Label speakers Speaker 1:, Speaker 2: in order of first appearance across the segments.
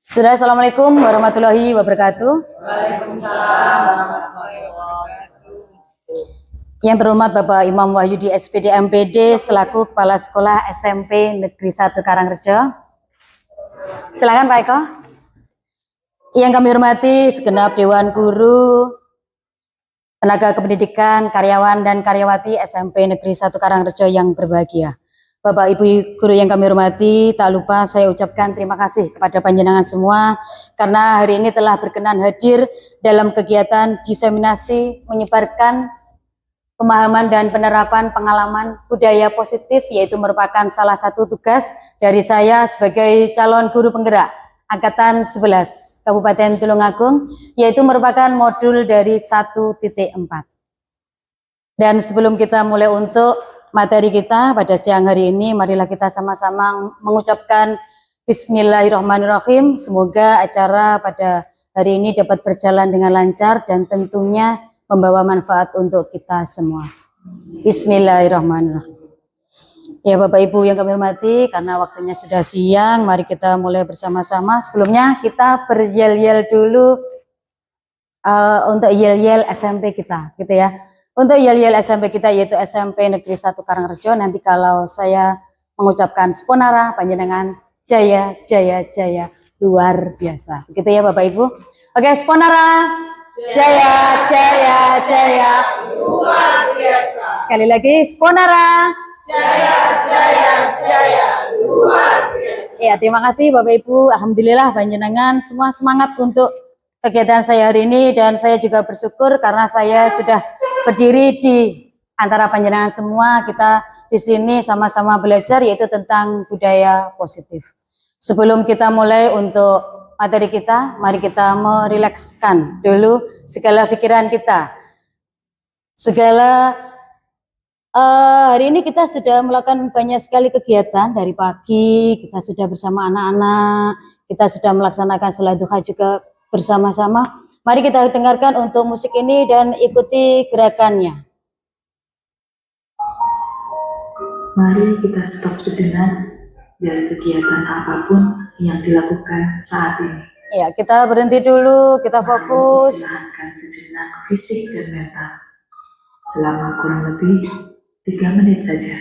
Speaker 1: Sudah, assalamualaikum warahmatullahi wabarakatuh.
Speaker 2: Waalaikumsalam warahmatullahi wabarakatuh.
Speaker 1: Yang terhormat Bapak Imam Wahyudi SPD MPD selaku Kepala Sekolah SMP Negeri 1 Karangrejo. Silakan Pak Eko. Yang kami hormati segenap Dewan Guru, tenaga kependidikan, karyawan dan karyawati SMP Negeri 1 Karangrejo yang berbahagia. Bapak Ibu Guru yang kami hormati, tak lupa saya ucapkan terima kasih kepada panjenengan semua karena hari ini telah berkenan hadir dalam kegiatan diseminasi menyebarkan pemahaman dan penerapan pengalaman budaya positif, yaitu merupakan salah satu tugas dari saya sebagai calon guru penggerak Angkatan 11 Kabupaten Tulungagung, yaitu merupakan modul dari 1.4. Dan sebelum kita mulai untuk materi kita pada siang hari ini, marilah kita sama-sama mengucapkan Bismillahirrahmanirrahim. Semoga acara pada hari ini dapat berjalan dengan lancar dan tentunya membawa manfaat untuk kita semua. Bismillahirrahmanirrahim. Ya Bapak Ibu yang kami hormati, karena waktunya sudah siang, mari kita mulai bersama-sama. Sebelumnya kita beryel-yel dulu untuk yel-yel SMP kita, gitu ya. Untuk yel-yel SMP kita yaitu SMP Negeri 1 Karangrejo, nanti kalau saya mengucapkan sponara, panjenengan jaya, jaya, jaya, luar biasa. Begitu ya Bapak Ibu. Oke, sponara, jaya, jaya, jaya,
Speaker 2: Luar biasa.
Speaker 1: sekali lagi, sponara,
Speaker 2: Jaya, jaya, jaya, luar biasa.
Speaker 1: ya terima kasih Bapak Ibu. Alhamdulillah panjenengan semua semangat untuk kegiatan saya hari ini, dan saya juga bersyukur karena saya sudah berdiri di antara panjenengan semua. Kita di sini sama-sama belajar yaitu tentang budaya positif. Sebelum kita mulai untuk materi kita, mari kita merilekskan dulu segala pikiran kita. Hari ini kita sudah melakukan banyak sekali kegiatan dari pagi. Kita sudah bersama anak-anak, kita sudah melaksanakan sholat duha juga bersama-sama. Mari kita dengarkan untuk musik ini dan ikuti gerakannya.
Speaker 3: Mari kita stop sejenak dari kegiatan apapun yang dilakukan saat ini.
Speaker 1: Ya, kita berhenti dulu, kita fokus.
Speaker 3: Istirahatkan sejenak fisik dan mental selama kurang lebih 3 menit saja.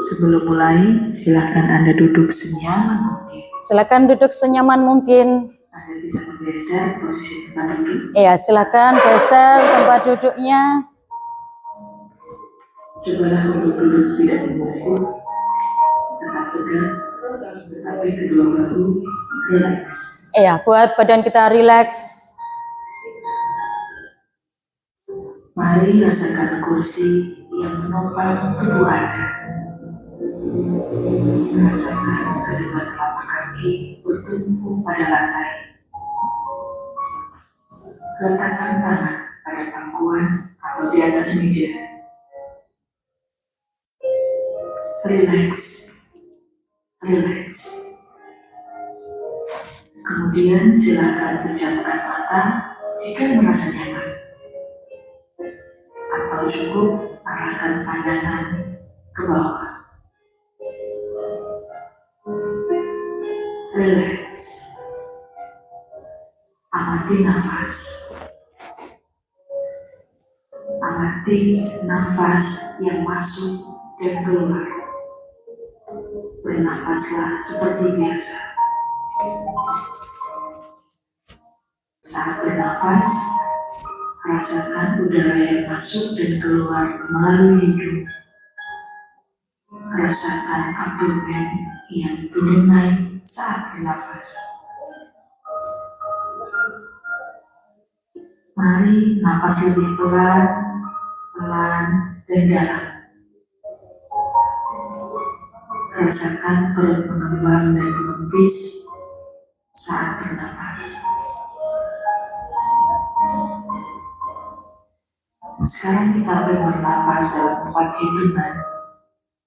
Speaker 3: Sebelum mulai, silakan Anda duduk senyaman mungkin.
Speaker 1: Silakan duduk senyaman mungkin.
Speaker 3: Anda bisa menggeser posisi tempat duduk.
Speaker 1: Ya, silakan geser tempat duduknya.
Speaker 3: Cobalah untuk duduk tidak membungkuk, tetap tegak, tetapi kedua bahu rileks.
Speaker 1: Ya, buat badan kita rileks.
Speaker 3: Mari rasakan kursi yang menopang tubuh Anda. Rasakan kedua telapak kaki bertumpu pada lantai. Letakkan tangan pada pangkuan atau di atas meja. Rileks, rileks. Kemudian silakan pejamkan mata jika merasa nyaman. Atau cukup arahkan pandangan ke bawah. Relax. Amati nafas. Amati nafas yang masuk dan keluar. Bernafaslah seperti biasa. Saat bernafas, rasakan udara yang masuk dan keluar melalui hidung. Rasakan abdomen yang turun naik saat bernafas. Mari napas lebih pelan, pelan, dan dalam. Rasakan perut mengembang dan mengempis saat bernafas. Sekarang kita akan bernafas dalam 4 hitungan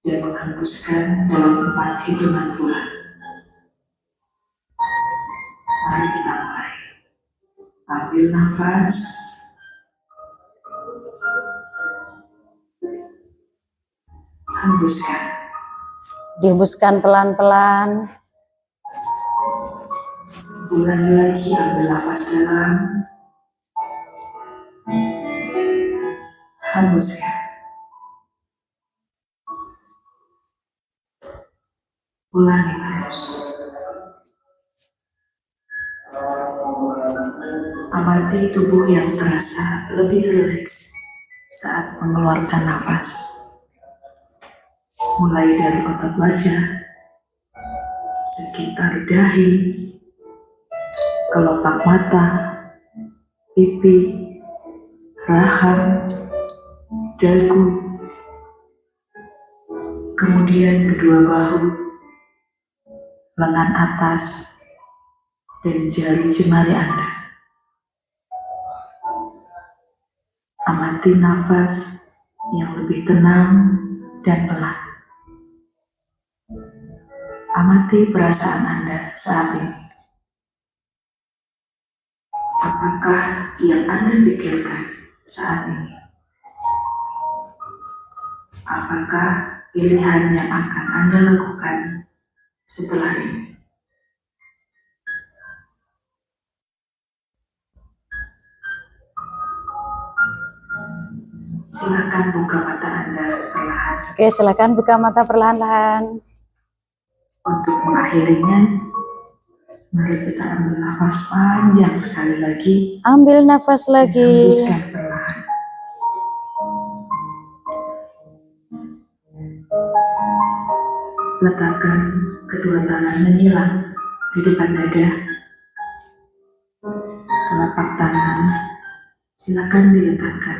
Speaker 3: dan menghembuskan dalam 4 hitungan pula. Mari kita mulai. Ambil nafas. Hembuskan.
Speaker 1: Dihembuskan pelan-pelan.
Speaker 3: Ulangi lagi, ambil nafas dalam. Hembuskan. Ulangi terus. Amati tubuh yang terasa lebih rileks saat mengeluarkan nafas. Mulai dari otot wajah, sekitar dahi, kelopak mata, pipi, rahang, dagu, kemudian kedua bahu, lengan atas, dan jari jemari Anda. Amati nafas yang lebih tenang dan pelan. Amati perasaan Anda saat ini. Apakah yang Anda pikirkan saat ini? Apakah pilihan yang akan Anda lakukan setelah ini? Silakan buka mata Anda perlahan.
Speaker 1: Oke, silakan buka mata perlahan-lahan.
Speaker 3: Untuk mengakhirinya, mari kita ambil nafas panjang sekali lagi.
Speaker 1: Ambil nafas lagi.
Speaker 3: Hembuskan perlahan. Letakkan kedua tangan menyilang di depan dada. Telapak tangan silakan diletakkan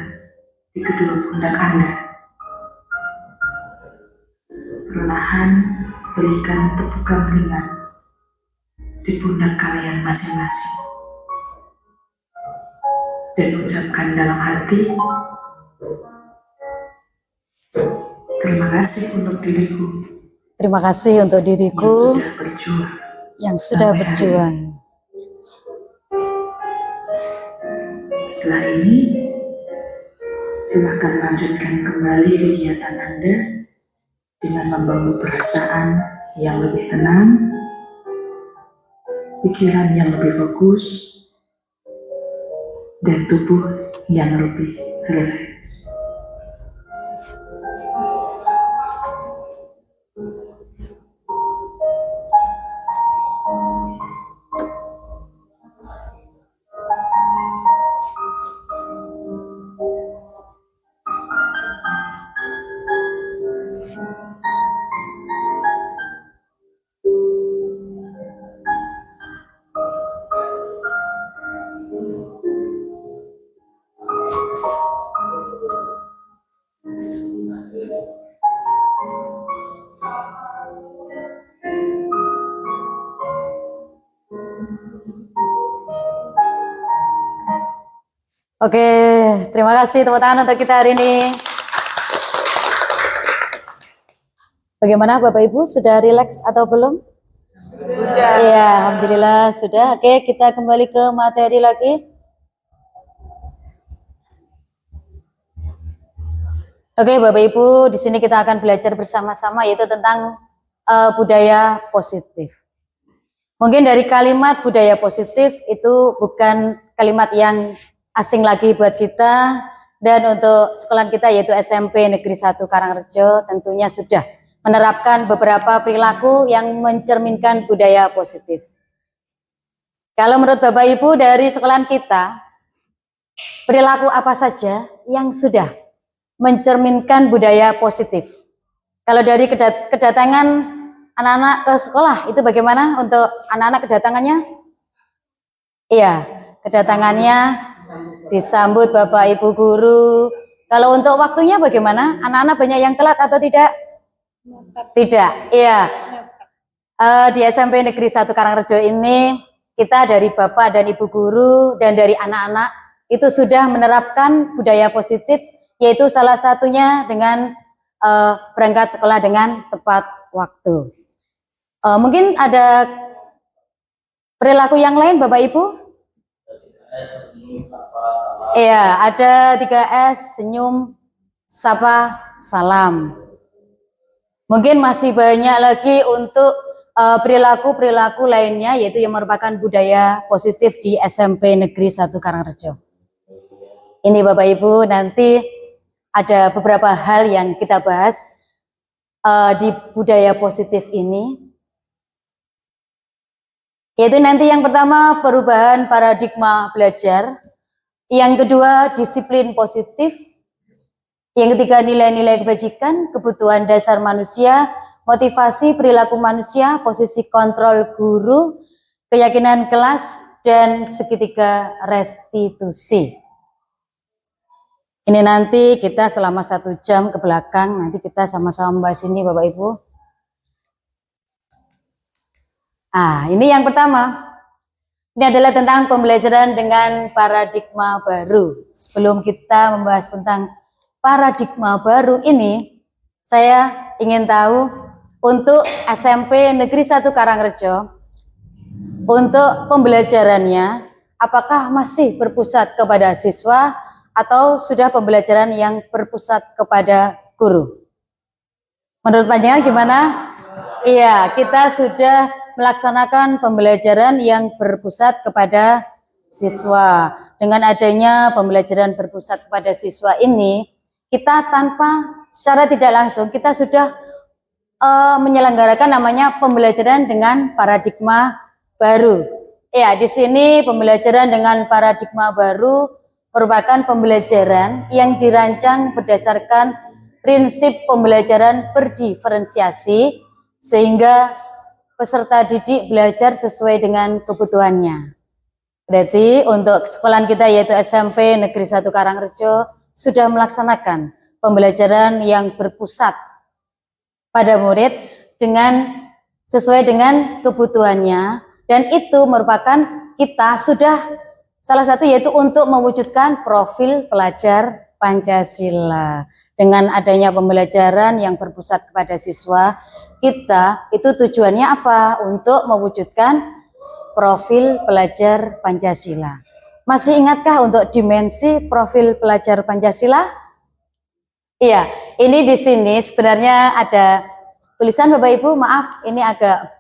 Speaker 3: di kedua pundak Anda. Perlahan berikan tepukan ringan di pundak kalian masing-masing. Dan ucapkan dalam hati, terima kasih untuk diriku.
Speaker 1: Terima kasih untuk diriku
Speaker 3: yang sudah berjuang.
Speaker 1: yang sudah berjuang.
Speaker 3: Setelah ini, silakan lanjutkan kembali kegiatan Anda dengan membawa perasaan yang lebih tenang, pikiran yang lebih fokus, dan tubuh yang lebih rileks.
Speaker 1: Oke, terima kasih tepuk tangan untuk kita hari ini. Bagaimana Bapak Ibu, sudah rileks atau belum?
Speaker 2: Sudah.
Speaker 1: Iya, alhamdulillah sudah. Oke, kita kembali ke materi lagi. Oke, Bapak Ibu, di sini kita akan belajar bersama-sama yaitu tentang budaya positif. Mungkin dari kalimat budaya positif itu bukan kalimat yang asing lagi buat kita, dan untuk sekolah kita yaitu SMP Negeri 1 Karangrejo tentunya sudah menerapkan beberapa perilaku yang mencerminkan budaya positif. Kalau menurut Bapak Ibu dari sekolah kita, perilaku apa saja yang sudah mencerminkan budaya positif? Kalau dari kedatangan anak-anak ke sekolah itu bagaimana untuk anak-anak kedatangannya? Iya, kedatangannya disambut Bapak Ibu guru. Kalau untuk waktunya bagaimana? Anak-anak banyak yang telat atau tidak? Tidak. Iya. Di SMP Negeri 1 Karangrejo ini kita dari Bapak dan Ibu guru dan dari anak-anak itu sudah menerapkan budaya positif, yaitu salah satunya dengan berangkat sekolah dengan tepat waktu. Mungkin ada perilaku yang lain Bapak Ibu? Iya, ada 3S, senyum, sapa, salam. Mungkin masih banyak lagi untuk perilaku-perilaku lainnya, yaitu yang merupakan budaya positif di SMP Negeri 1 Karangrejo. Ini Bapak Ibu, nanti ada beberapa hal yang kita bahas di budaya positif ini. Yaitu nanti yang pertama perubahan paradigma belajar, yang kedua disiplin positif, yang ketiga nilai-nilai kebajikan, kebutuhan dasar manusia, motivasi perilaku manusia, posisi kontrol guru, keyakinan kelas, dan segitiga restitusi. Ini nanti kita selama 1 jam ke belakang, nanti kita sama-sama membahas ini Bapak Ibu. Ini yang pertama. Ini adalah tentang pembelajaran dengan paradigma baru. Sebelum kita membahas tentang paradigma baru ini, saya ingin tahu untuk SMP Negeri 1 Karangrejo, untuk pembelajarannya, apakah masih berpusat kepada siswa atau sudah pembelajaran yang berpusat kepada guru? Menurut panjenengan gimana? Iya, kita sudah melaksanakan pembelajaran yang berpusat kepada siswa. Dengan adanya pembelajaran berpusat kepada siswa ini, kita secara tidak langsung, kita sudah menyelenggarakan namanya pembelajaran dengan paradigma baru. Ya, di sini pembelajaran dengan paradigma baru merupakan pembelajaran yang dirancang berdasarkan prinsip pembelajaran berdiferensiasi, sehingga peserta didik belajar sesuai dengan kebutuhannya. Berarti untuk sekolahan kita yaitu SMP Negeri 1 Karangrejo sudah melaksanakan pembelajaran yang berpusat pada murid sesuai dengan kebutuhannya, dan itu merupakan kita sudah salah satu yaitu untuk mewujudkan profil pelajar Pancasila. Dengan adanya pembelajaran yang berpusat kepada siswa, kita itu tujuannya apa? Untuk mewujudkan profil pelajar Pancasila. Masih ingatkah untuk dimensi profil pelajar Pancasila? Iya, ini di sini sebenarnya ada tulisan Bapak Ibu, maaf ini agak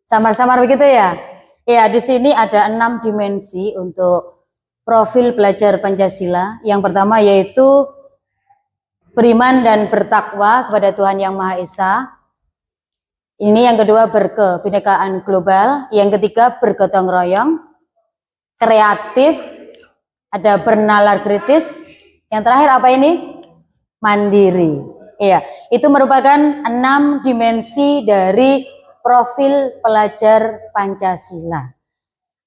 Speaker 1: samar-samar begitu ya. Iya, di sini ada 6 dimensi untuk profil pelajar Pancasila. Yang pertama yaitu beriman dan bertakwa kepada Tuhan Yang Maha Esa. Ini yang kedua berkebinekaan global. Yang ketiga bergotong royong, kreatif, ada bernalar kritis. Yang terakhir apa ini? Mandiri. Iya, itu merupakan 6 dimensi dari profil pelajar Pancasila.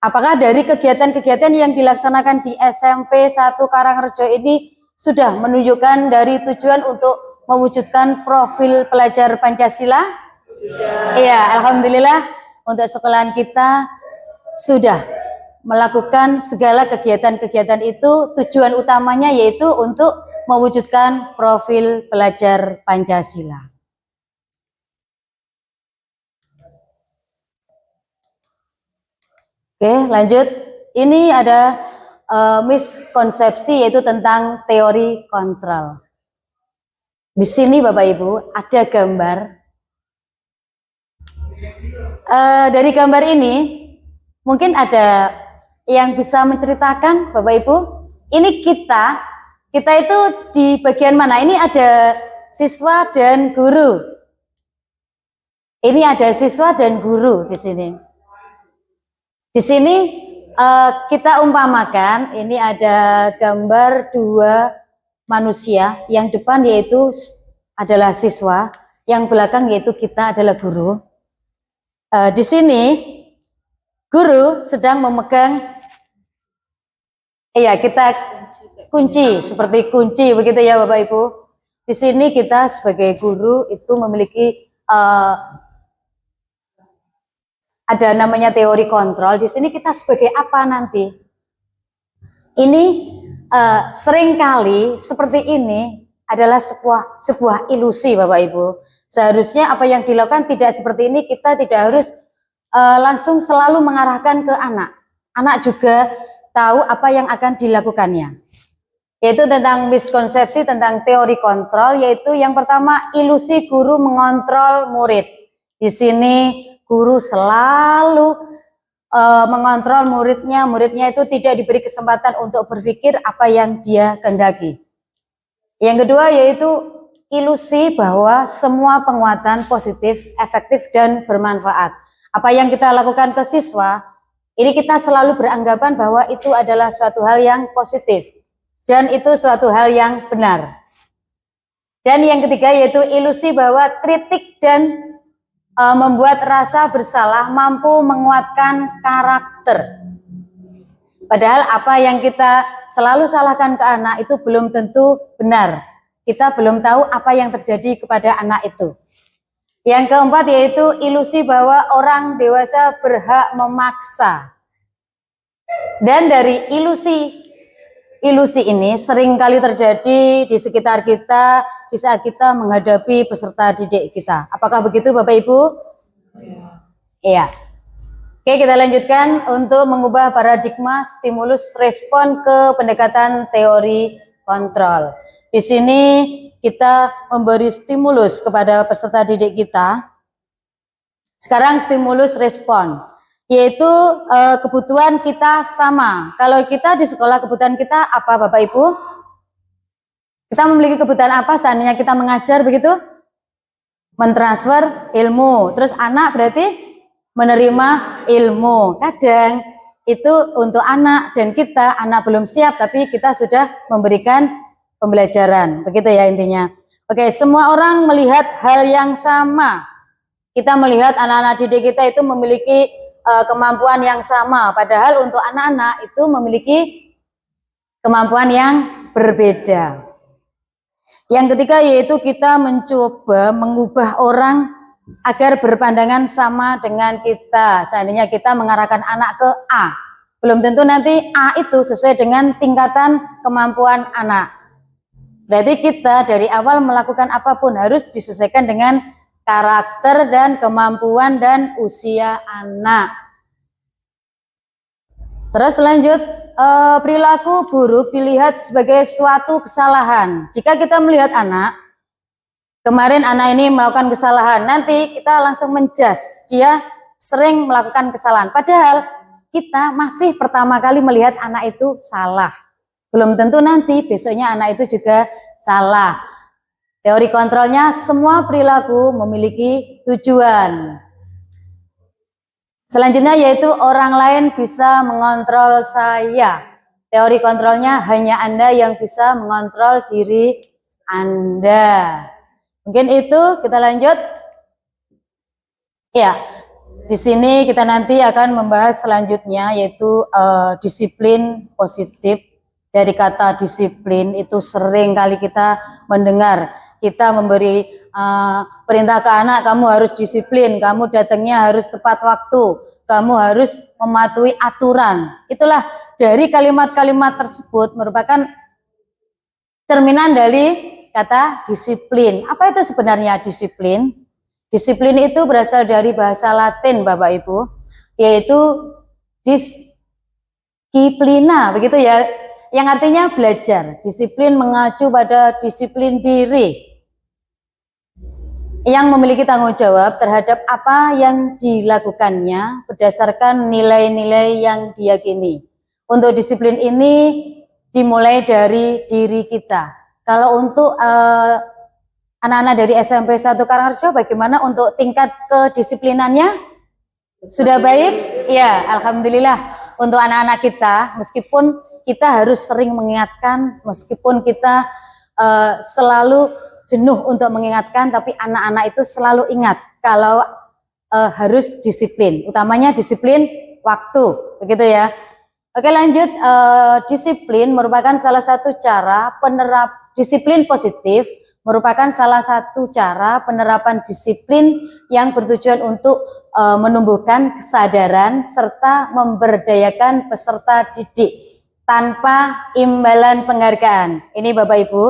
Speaker 1: Apakah dari kegiatan-kegiatan yang dilaksanakan di SMP 1 Karangrejo ini sudah menunjukkan dari tujuan untuk mewujudkan profil pelajar Pancasila? Sudah. Iya, alhamdulillah untuk sekolahan kita sudah melakukan segala kegiatan-kegiatan itu, tujuan utamanya yaitu untuk mewujudkan profil pelajar Pancasila. Oke, lanjut. Ini ada miskonsepsi yaitu tentang teori kontrol. Di sini Bapak Ibu ada gambar. Dari gambar ini mungkin ada yang bisa menceritakan Bapak Ibu. Ini kita itu di bagian mana? Ini ada siswa dan guru. Ini ada siswa dan guru di sini. Di sini kita umpamakan ini ada gambar 2 manusia, yang depan yaitu adalah siswa, yang belakang yaitu kita adalah guru. Di sini guru sedang memegang, kita kunci, seperti kunci begitu ya Bapak Ibu. Di sini kita sebagai guru itu memiliki ada namanya teori kontrol. Di sini kita sebagai apa nanti? Ini seringkali seperti ini adalah sebuah ilusi Bapak Ibu. Seharusnya apa yang dilakukan tidak seperti ini, kita tidak harus langsung selalu mengarahkan ke anak. Anak juga tahu apa yang akan dilakukannya. yaitu tentang miskonsepsi tentang teori kontrol, yaitu yang pertama ilusi guru mengontrol murid. Di sini guru selalu mengontrol muridnya itu tidak diberi kesempatan untuk berpikir apa yang dia kehendaki. Yang kedua yaitu ilusi bahwa semua penguatan positif, efektif, dan bermanfaat. Apa yang kita lakukan ke siswa, ini kita selalu beranggapan bahwa itu adalah suatu hal yang positif dan itu suatu hal yang benar. Dan yang ketiga yaitu ilusi bahwa kritik dan membuat rasa bersalah mampu menguatkan karakter. Padahal apa yang kita selalu salahkan ke anak itu belum tentu benar. Kita belum tahu apa yang terjadi kepada anak itu. Yang keempat yaitu ilusi bahwa orang dewasa berhak memaksa. Dan dari ilusi ini seringkali terjadi di sekitar kita di saat kita menghadapi peserta didik kita. Apakah begitu Bapak Ibu? Iya. Oke, kita lanjutkan untuk mengubah paradigma stimulus respon ke pendekatan teori kontrol. Di sini kita memberi stimulus kepada peserta didik kita. Sekarang stimulus respon, yaitu kebutuhan kita sama. Kalau kita di sekolah kebutuhan kita apa Bapak Ibu? Kita memiliki kebutuhan apa seandainya kita mengajar begitu? Mentransfer ilmu. Terus anak berarti menerima ilmu. Kadang itu untuk anak dan kita, anak belum siap tapi kita sudah memberikan pembelajaran. Begitu ya intinya. Oke, semua orang melihat hal yang sama. Kita melihat anak-anak didik kita itu memiliki kemampuan yang sama. Padahal untuk anak-anak itu memiliki kemampuan yang berbeda. Yang ketiga yaitu kita mencoba mengubah orang agar berpandangan sama dengan kita. Seandainya kita mengarahkan anak ke A, belum tentu nanti A itu sesuai dengan tingkatan kemampuan anak. Berarti kita dari awal melakukan apapun harus disesuaikan dengan karakter dan kemampuan dan usia anak. Terus lanjut, perilaku buruk dilihat sebagai suatu kesalahan. Jika kita melihat anak, kemarin anak ini melakukan kesalahan, nanti kita langsung menjudge dia sering melakukan kesalahan. Padahal kita masih pertama kali melihat anak itu salah. Belum tentu nanti besoknya anak itu juga salah. Teori kontrolnya semua perilaku memiliki tujuan. Selanjutnya yaitu orang lain bisa mengontrol saya. Teori kontrolnya hanya Anda yang bisa mengontrol diri Anda. Mungkin itu, kita lanjut. Ya, di sini kita nanti akan membahas selanjutnya yaitu disiplin positif. Dari kata disiplin itu sering kali kita mendengar. Kita memberi perintah ke anak, kamu harus disiplin, kamu datangnya harus tepat waktu, kamu harus mematuhi aturan. Itulah dari kalimat-kalimat tersebut merupakan cerminan dari kata disiplin. Apa itu sebenarnya disiplin? Disiplin itu berasal dari bahasa Latin Bapak Ibu, yaitu disciplina, begitu ya, yang artinya belajar. Disiplin mengacu pada disiplin diri yang memiliki tanggung jawab terhadap apa yang dilakukannya berdasarkan nilai-nilai yang diyakini. Untuk disiplin ini dimulai dari diri kita. Kalau untuk anak-anak dari SMP 1 Karangrejo bagaimana untuk tingkat kedisiplinannya? Sudah baik? Ya, alhamdulillah. Untuk anak-anak kita, meskipun kita harus sering mengingatkan, meskipun kita selalu jenuh untuk mengingatkan, tapi anak-anak itu selalu ingat kalau harus disiplin, utamanya disiplin waktu, begitu ya. Oke, lanjut. Disiplin merupakan salah satu cara disiplin positif merupakan salah satu cara penerapan disiplin yang bertujuan untuk menumbuhkan kesadaran serta memberdayakan peserta didik tanpa imbalan penghargaan. Ini Bapak Ibu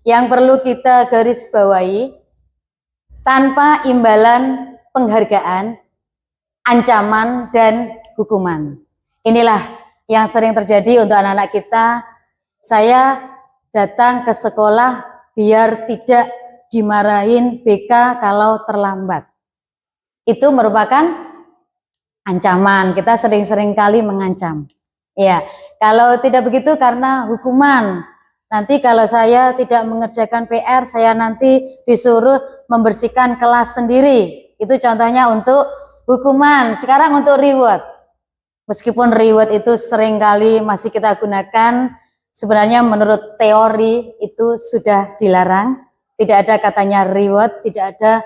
Speaker 1: yang perlu kita garis bawahi, tanpa imbalan penghargaan, ancaman, dan hukuman. Inilah yang sering terjadi untuk anak-anak kita. Saya datang ke sekolah biar tidak dimarahin BK kalau terlambat. Itu merupakan ancaman. Kita sering-sering kali mengancam. Ya, kalau tidak begitu karena hukuman. Nanti kalau saya tidak mengerjakan PR, saya nanti disuruh membersihkan kelas sendiri. Itu contohnya untuk hukuman. Sekarang untuk reward. Meskipun reward itu seringkali masih kita gunakan, sebenarnya menurut teori itu sudah dilarang. Tidak ada katanya reward, tidak ada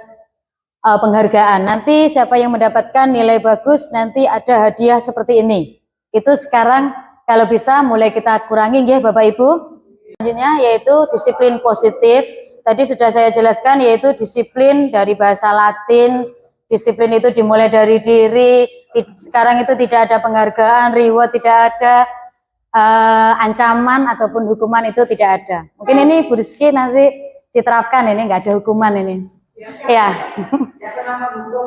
Speaker 1: penghargaan. Nanti siapa yang mendapatkan nilai bagus, nanti ada hadiah seperti ini. Itu sekarang kalau bisa mulai kita kurangi ya Bapak Ibu. Selanjutnya yaitu disiplin positif. Tadi sudah saya jelaskan yaitu disiplin dari bahasa Latin. Disiplin itu dimulai dari diri. Sekarang itu tidak ada penghargaan, reward tidak ada, ancaman ataupun hukuman itu tidak ada. Mungkin ini Bu Rizky nanti diterapkan ini, nggak ada hukuman ini. Iya.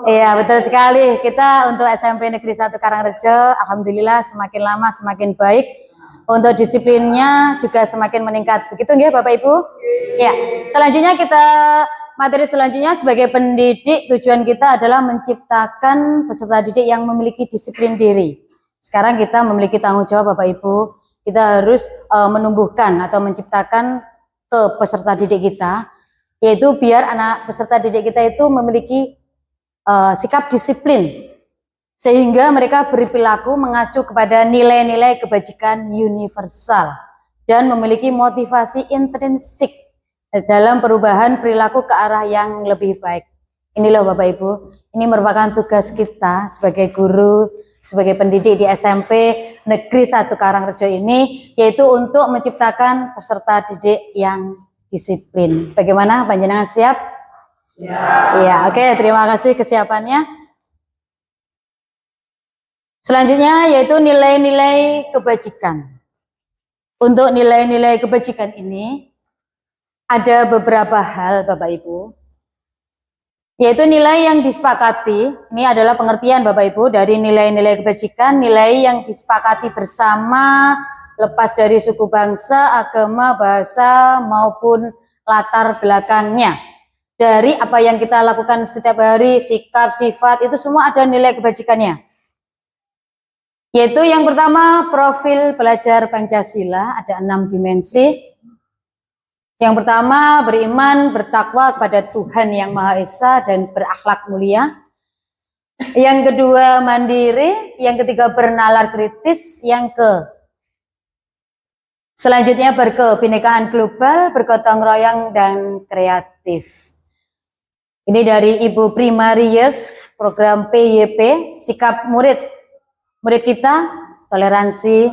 Speaker 1: Iya, betul sekali. Kita untuk SMP Negeri 1 Karangrejo, alhamdulillah semakin lama semakin baik. Untuk disiplinnya juga semakin meningkat. Begitu nggih Bapak Ibu? Ya. Selanjutnya materi selanjutnya sebagai pendidik, tujuan kita adalah menciptakan peserta didik yang memiliki disiplin diri. Sekarang kita memiliki tanggung jawab Bapak Ibu. Kita harus menumbuhkan atau menciptakan ke peserta didik kita, yaitu biar anak peserta didik kita itu memiliki sikap disiplin, sehingga mereka berperilaku mengacu kepada nilai-nilai kebajikan universal dan memiliki motivasi intrinsik dalam perubahan perilaku ke arah yang lebih baik. Ini loh Bapak Ibu, ini merupakan tugas kita sebagai guru, sebagai pendidik di SMP Negeri 1 Karangrejo ini, yaitu untuk menciptakan peserta didik yang disiplin. Bagaimana panjenengan siap? Iya, oke, terima kasih kesiapannya. Selanjutnya yaitu nilai-nilai kebajikan. Untuk nilai-nilai kebajikan ini ada beberapa hal Bapak Ibu. Yaitu nilai yang disepakati, ini adalah pengertian Bapak Ibu dari nilai-nilai kebajikan, nilai yang disepakati bersama lepas dari suku bangsa, agama, bahasa maupun latar belakangnya. Dari apa yang kita lakukan setiap hari, sikap, sifat, itu semua ada nilai kebajikannya. Yaitu yang pertama profil pelajar Pancasila, ada 6 dimensi. Yang pertama beriman, bertakwa kepada Tuhan Yang Maha Esa dan berakhlak mulia. Yang kedua mandiri, yang ketiga bernalar kritis, selanjutnya berkebinekaan global, bergotong royong dan kreatif. Ini dari Ibu Primarius, program PYP, sikap murid kita, toleransi,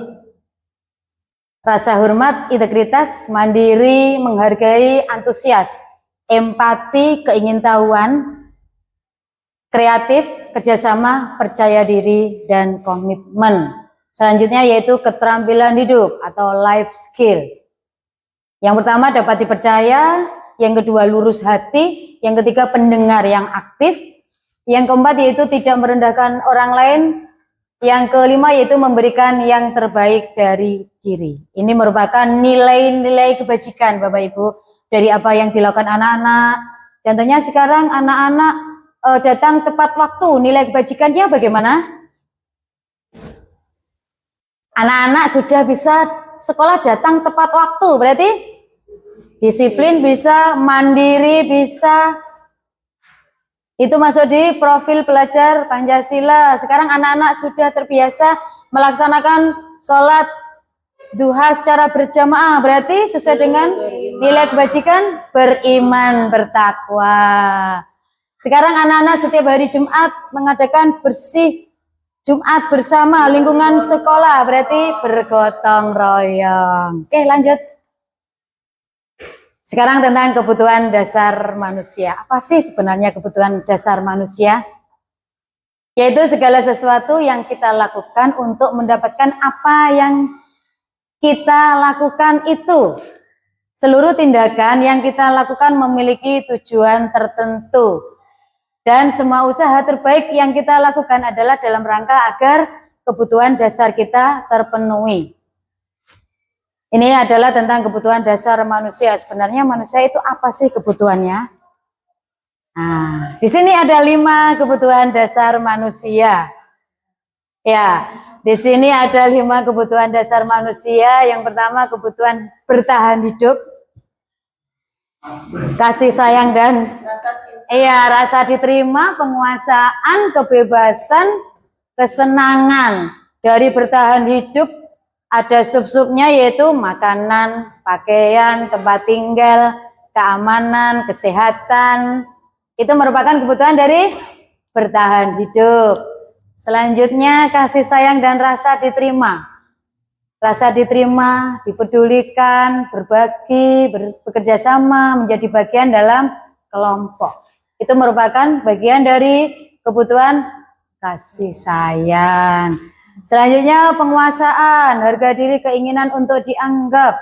Speaker 1: rasa hormat, integritas, mandiri, menghargai, antusias, empati, keingintahuan, kreatif, kerjasama, percaya diri, dan komitmen. Selanjutnya yaitu keterampilan hidup atau life skill. Yang pertama dapat dipercaya, yang kedua lurus hati, yang ketiga pendengar yang aktif, yang keempat yaitu tidak merendahkan orang lain, yang kelima yaitu memberikan yang terbaik dari diri. Ini merupakan nilai-nilai kebajikan Bapak Ibu dari apa yang dilakukan anak-anak. Contohnya sekarang anak-anak datang tepat waktu, nilai kebajikannya bagaimana? Anak-anak sudah bisa sekolah datang tepat waktu, berarti disiplin bisa, mandiri bisa. Itu masuk di profil pelajar Pancasila. Sekarang anak-anak sudah terbiasa melaksanakan sholat duha secara berjamaah. Berarti sesuai dengan nilai kebajikan beriman, bertakwa. Sekarang anak-anak setiap hari Jumat mengadakan bersih Jumat bersama lingkungan sekolah. Berarti bergotong royong. Oke, lanjut. Sekarang tentang kebutuhan dasar manusia. Apa sih sebenarnya kebutuhan dasar manusia? Yaitu segala sesuatu yang kita lakukan untuk mendapatkan apa yang kita lakukan itu. Seluruh tindakan yang kita lakukan memiliki tujuan tertentu. Dan semua usaha terbaik yang kita lakukan adalah dalam rangka agar kebutuhan dasar kita terpenuhi. Ini adalah tentang kebutuhan dasar manusia. Sebenarnya manusia itu apa sih kebutuhannya? Nah, di sini ada 5 kebutuhan dasar manusia. Ya, di sini ada 5 kebutuhan dasar manusia. Yang pertama kebutuhan bertahan hidup, kasih sayang dan rasa diterima, penguasaan, kebebasan, kesenangan. Dari bertahan hidup ada sub-subnya yaitu makanan, pakaian, tempat tinggal, keamanan, kesehatan. Itu merupakan kebutuhan dari bertahan hidup. Selanjutnya kasih sayang dan rasa diterima. Rasa diterima, dipedulikan, berbagi, bekerja sama, menjadi bagian dalam kelompok. Itu merupakan bagian dari kebutuhan kasih sayang. Selanjutnya penguasaan, harga diri, keinginan untuk dianggap,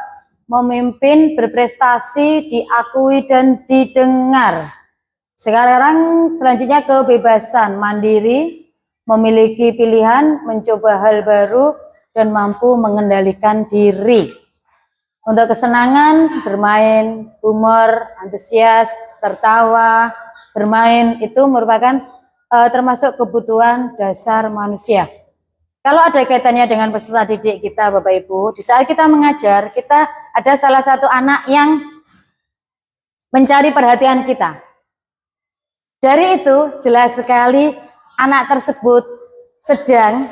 Speaker 1: memimpin, berprestasi, diakui dan didengar. Sekarang selanjutnya kebebasan, mandiri, memiliki pilihan, mencoba hal baru, dan mampu mengendalikan diri. Untuk kesenangan, bermain, humor, antusias, tertawa, bermain, itu merupakan termasuk kebutuhan dasar manusia. Kalau ada kaitannya dengan peserta didik kita Bapak Ibu, di saat kita mengajar, kita ada salah satu anak yang mencari perhatian kita. Dari itu jelas sekali anak tersebut sedang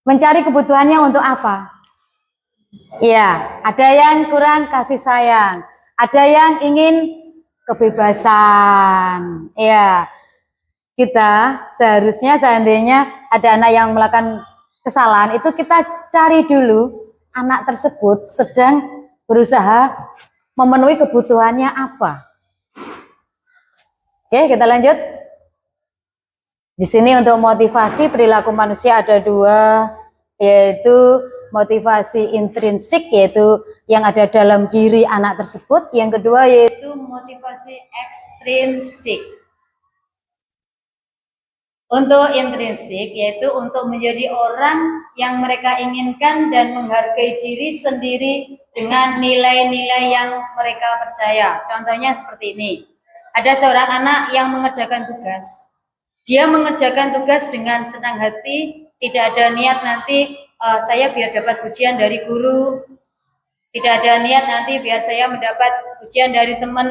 Speaker 1: mencari kebutuhannya untuk apa? Ya, ada yang kurang kasih sayang, ada yang ingin kebebasan. Ya, kita seharusnya seandainya ada anak yang melakukan kesalahan, itu kita cari dulu anak tersebut sedang berusaha memenuhi kebutuhannya apa. Oke, kita lanjut. Di sini untuk motivasi perilaku manusia ada 2, yaitu motivasi intrinsik, yaitu yang ada dalam diri anak tersebut. Yang kedua yaitu motivasi ekstrinsik. Untuk intrinsik yaitu untuk menjadi orang yang mereka inginkan dan menghargai diri sendiri dengan nilai-nilai yang mereka percaya. Contohnya seperti ini. Ada seorang anak yang mengerjakan tugas. Dia mengerjakan tugas dengan senang hati, tidak ada niat nanti saya biar dapat pujian dari guru. Tidak ada niat nanti biar saya mendapat pujian dari teman,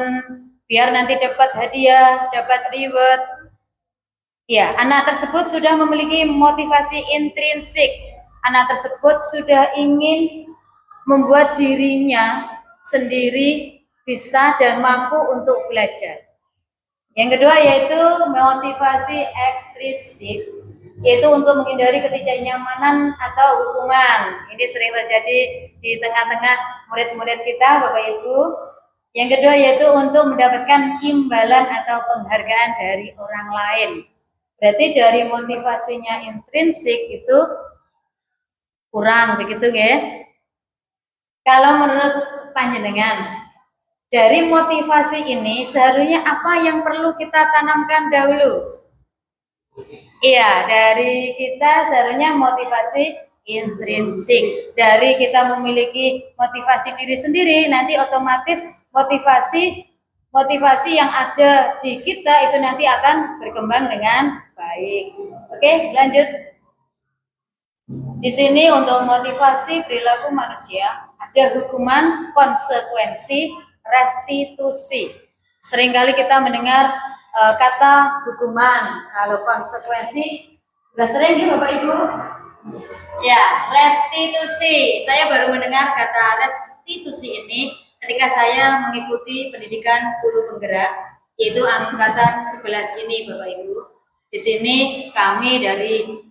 Speaker 1: biar nanti dapat hadiah, dapat reward. Ya, anak tersebut sudah memiliki motivasi intrinsik. Anak tersebut sudah ingin membuat dirinya sendiri bisa dan mampu untuk belajar. Yang kedua yaitu motivasi ekstrinsik, yaitu untuk menghindari ketidaknyamanan atau hukuman. Ini sering terjadi di tengah-tengah murid-murid kita, Bapak Ibu. Yang kedua yaitu untuk mendapatkan imbalan atau penghargaan dari orang lain. Berarti dari motivasinya intrinsik itu kurang, begitu ya? Kalau menurut panjenengan, dari motivasi ini seharusnya apa yang perlu kita tanamkan dahulu? Iya, dari kita seharusnya motivasi intrinsik. Dari kita memiliki motivasi diri sendiri, nanti otomatis motivasi yang ada di kita itu nanti akan berkembang dengan baik. Oke, lanjut. Di sini untuk motivasi perilaku manusia ada hukuman, konsekuensi, restitusi. Seringkali kita mendengar kata hukuman, kalau konsekuensi sudah sering ya Bapak Ibu? Ya, restitusi. Saya baru mendengar kata restitusi ini ketika saya mengikuti pendidikan guru penggerak, yaitu angkatan 11 ini Bapak Ibu. Di sini kami dari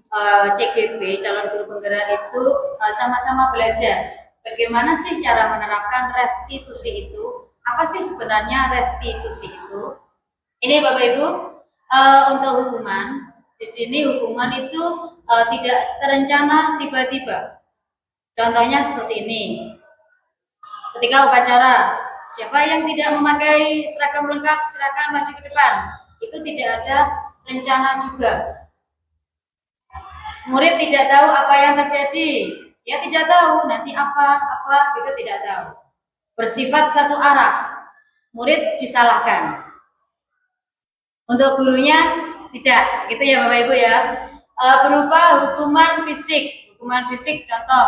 Speaker 1: CGB, calon guru penggerak itu sama-sama belajar bagaimana sih cara menerapkan restitusi itu. Apa sih sebenarnya restitusi itu? Ini Bapak Ibu, untuk hukuman, di sini hukuman itu tidak terencana tiba-tiba. Contohnya seperti ini. Ketika upacara, siapa yang tidak memakai seragam lengkap, silakan maju ke depan. Itu tidak ada rencana juga. Murid tidak tahu apa yang terjadi. Dia tidak tahu nanti apa apa itu tidak tahu. Bersifat satu arah, murid disalahkan. Untuk gurunya tidak, gitu ya Bapak Ibu ya. Berupa hukuman fisik. Hukuman fisik contoh,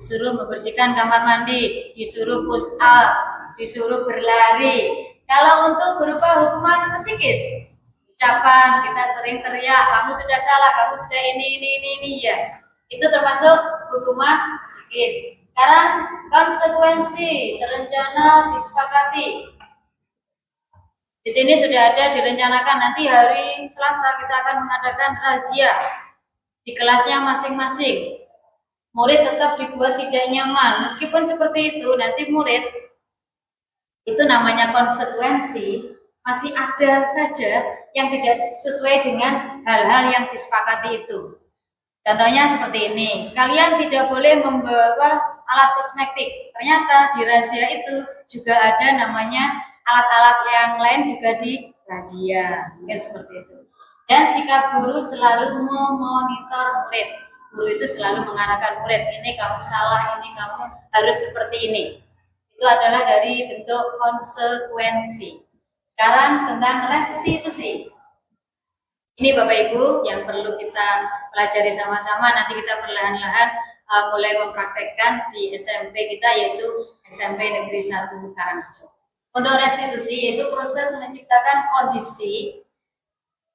Speaker 1: disuruh membersihkan kamar mandi, disuruh push up, disuruh berlari. Kalau untuk berupa hukuman psikis, ucapan kita sering teriak, kamu sudah salah, kamu sudah ini ya. Itu termasuk hukuman psikis. Sekarang konsekuensi terencana disepakati. Di sini sudah ada direncanakan nanti hari Selasa kita akan mengadakan razia di kelasnya masing-masing. Murid tetap dibuat tidak nyaman. Meskipun seperti itu, nanti murid itu namanya konsekuensi masih ada saja yang tidak sesuai dengan hal-hal yang disepakati itu. Contohnya seperti ini, kalian tidak boleh membawa alat kosmetik. Ternyata di razia itu juga ada namanya alat-alat yang lain juga di razia, mungkin seperti itu. Dan sikap guru selalu memonitor murid. Guru itu selalu mengarahkan murid, ini kamu salah, ini kamu harus seperti ini. Itu adalah dari bentuk konsekuensi. Sekarang tentang restitusi. Ini Bapak Ibu yang perlu kita pelajari sama-sama. Nanti kita perlahan-lahan mulai mempraktekkan di SMP kita, yaitu SMP Negeri 1 Karangrejo. Untuk restitusi yaitu proses menciptakan kondisi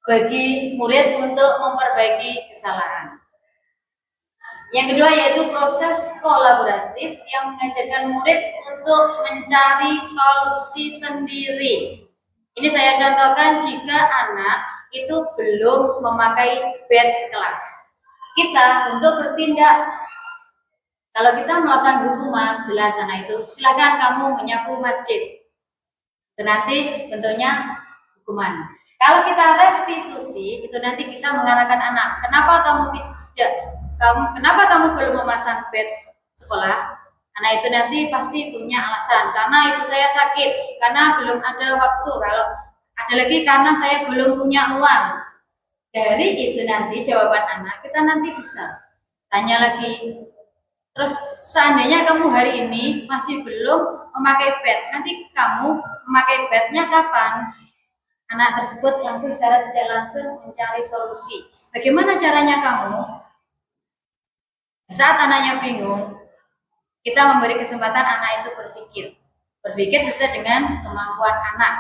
Speaker 1: bagi murid untuk memperbaiki kesalahan. Yang kedua yaitu proses kolaboratif yang mengajarkan murid untuk mencari solusi sendiri. Ini saya contohkan jika anak itu belum memakai bed kelas. Kita untuk bertindak, kalau kita melakukan hukuman, jelas anak itu silakan kamu menyapu masjid. Itu nanti bentuknya hukuman. Kalau kita restitusi, itu nanti kita mengarahkan anak. Kenapa kamu belum memasang bed sekolah? Anak itu nanti pasti punya alasan. Karena ibu saya sakit, karena belum ada waktu. Kalau ada lagi karena saya belum punya uang. Dari itu nanti jawaban anak kita nanti bisa tanya lagi. Terus seandainya kamu hari ini masih belum memakai bed, nanti kamu memakai bednya kapan? Anak tersebut langsung secara tidak langsung mencari solusi. Bagaimana caranya kamu? Saat anaknya bingung, kita memberi kesempatan anak itu berpikir sesuai dengan kemampuan anak.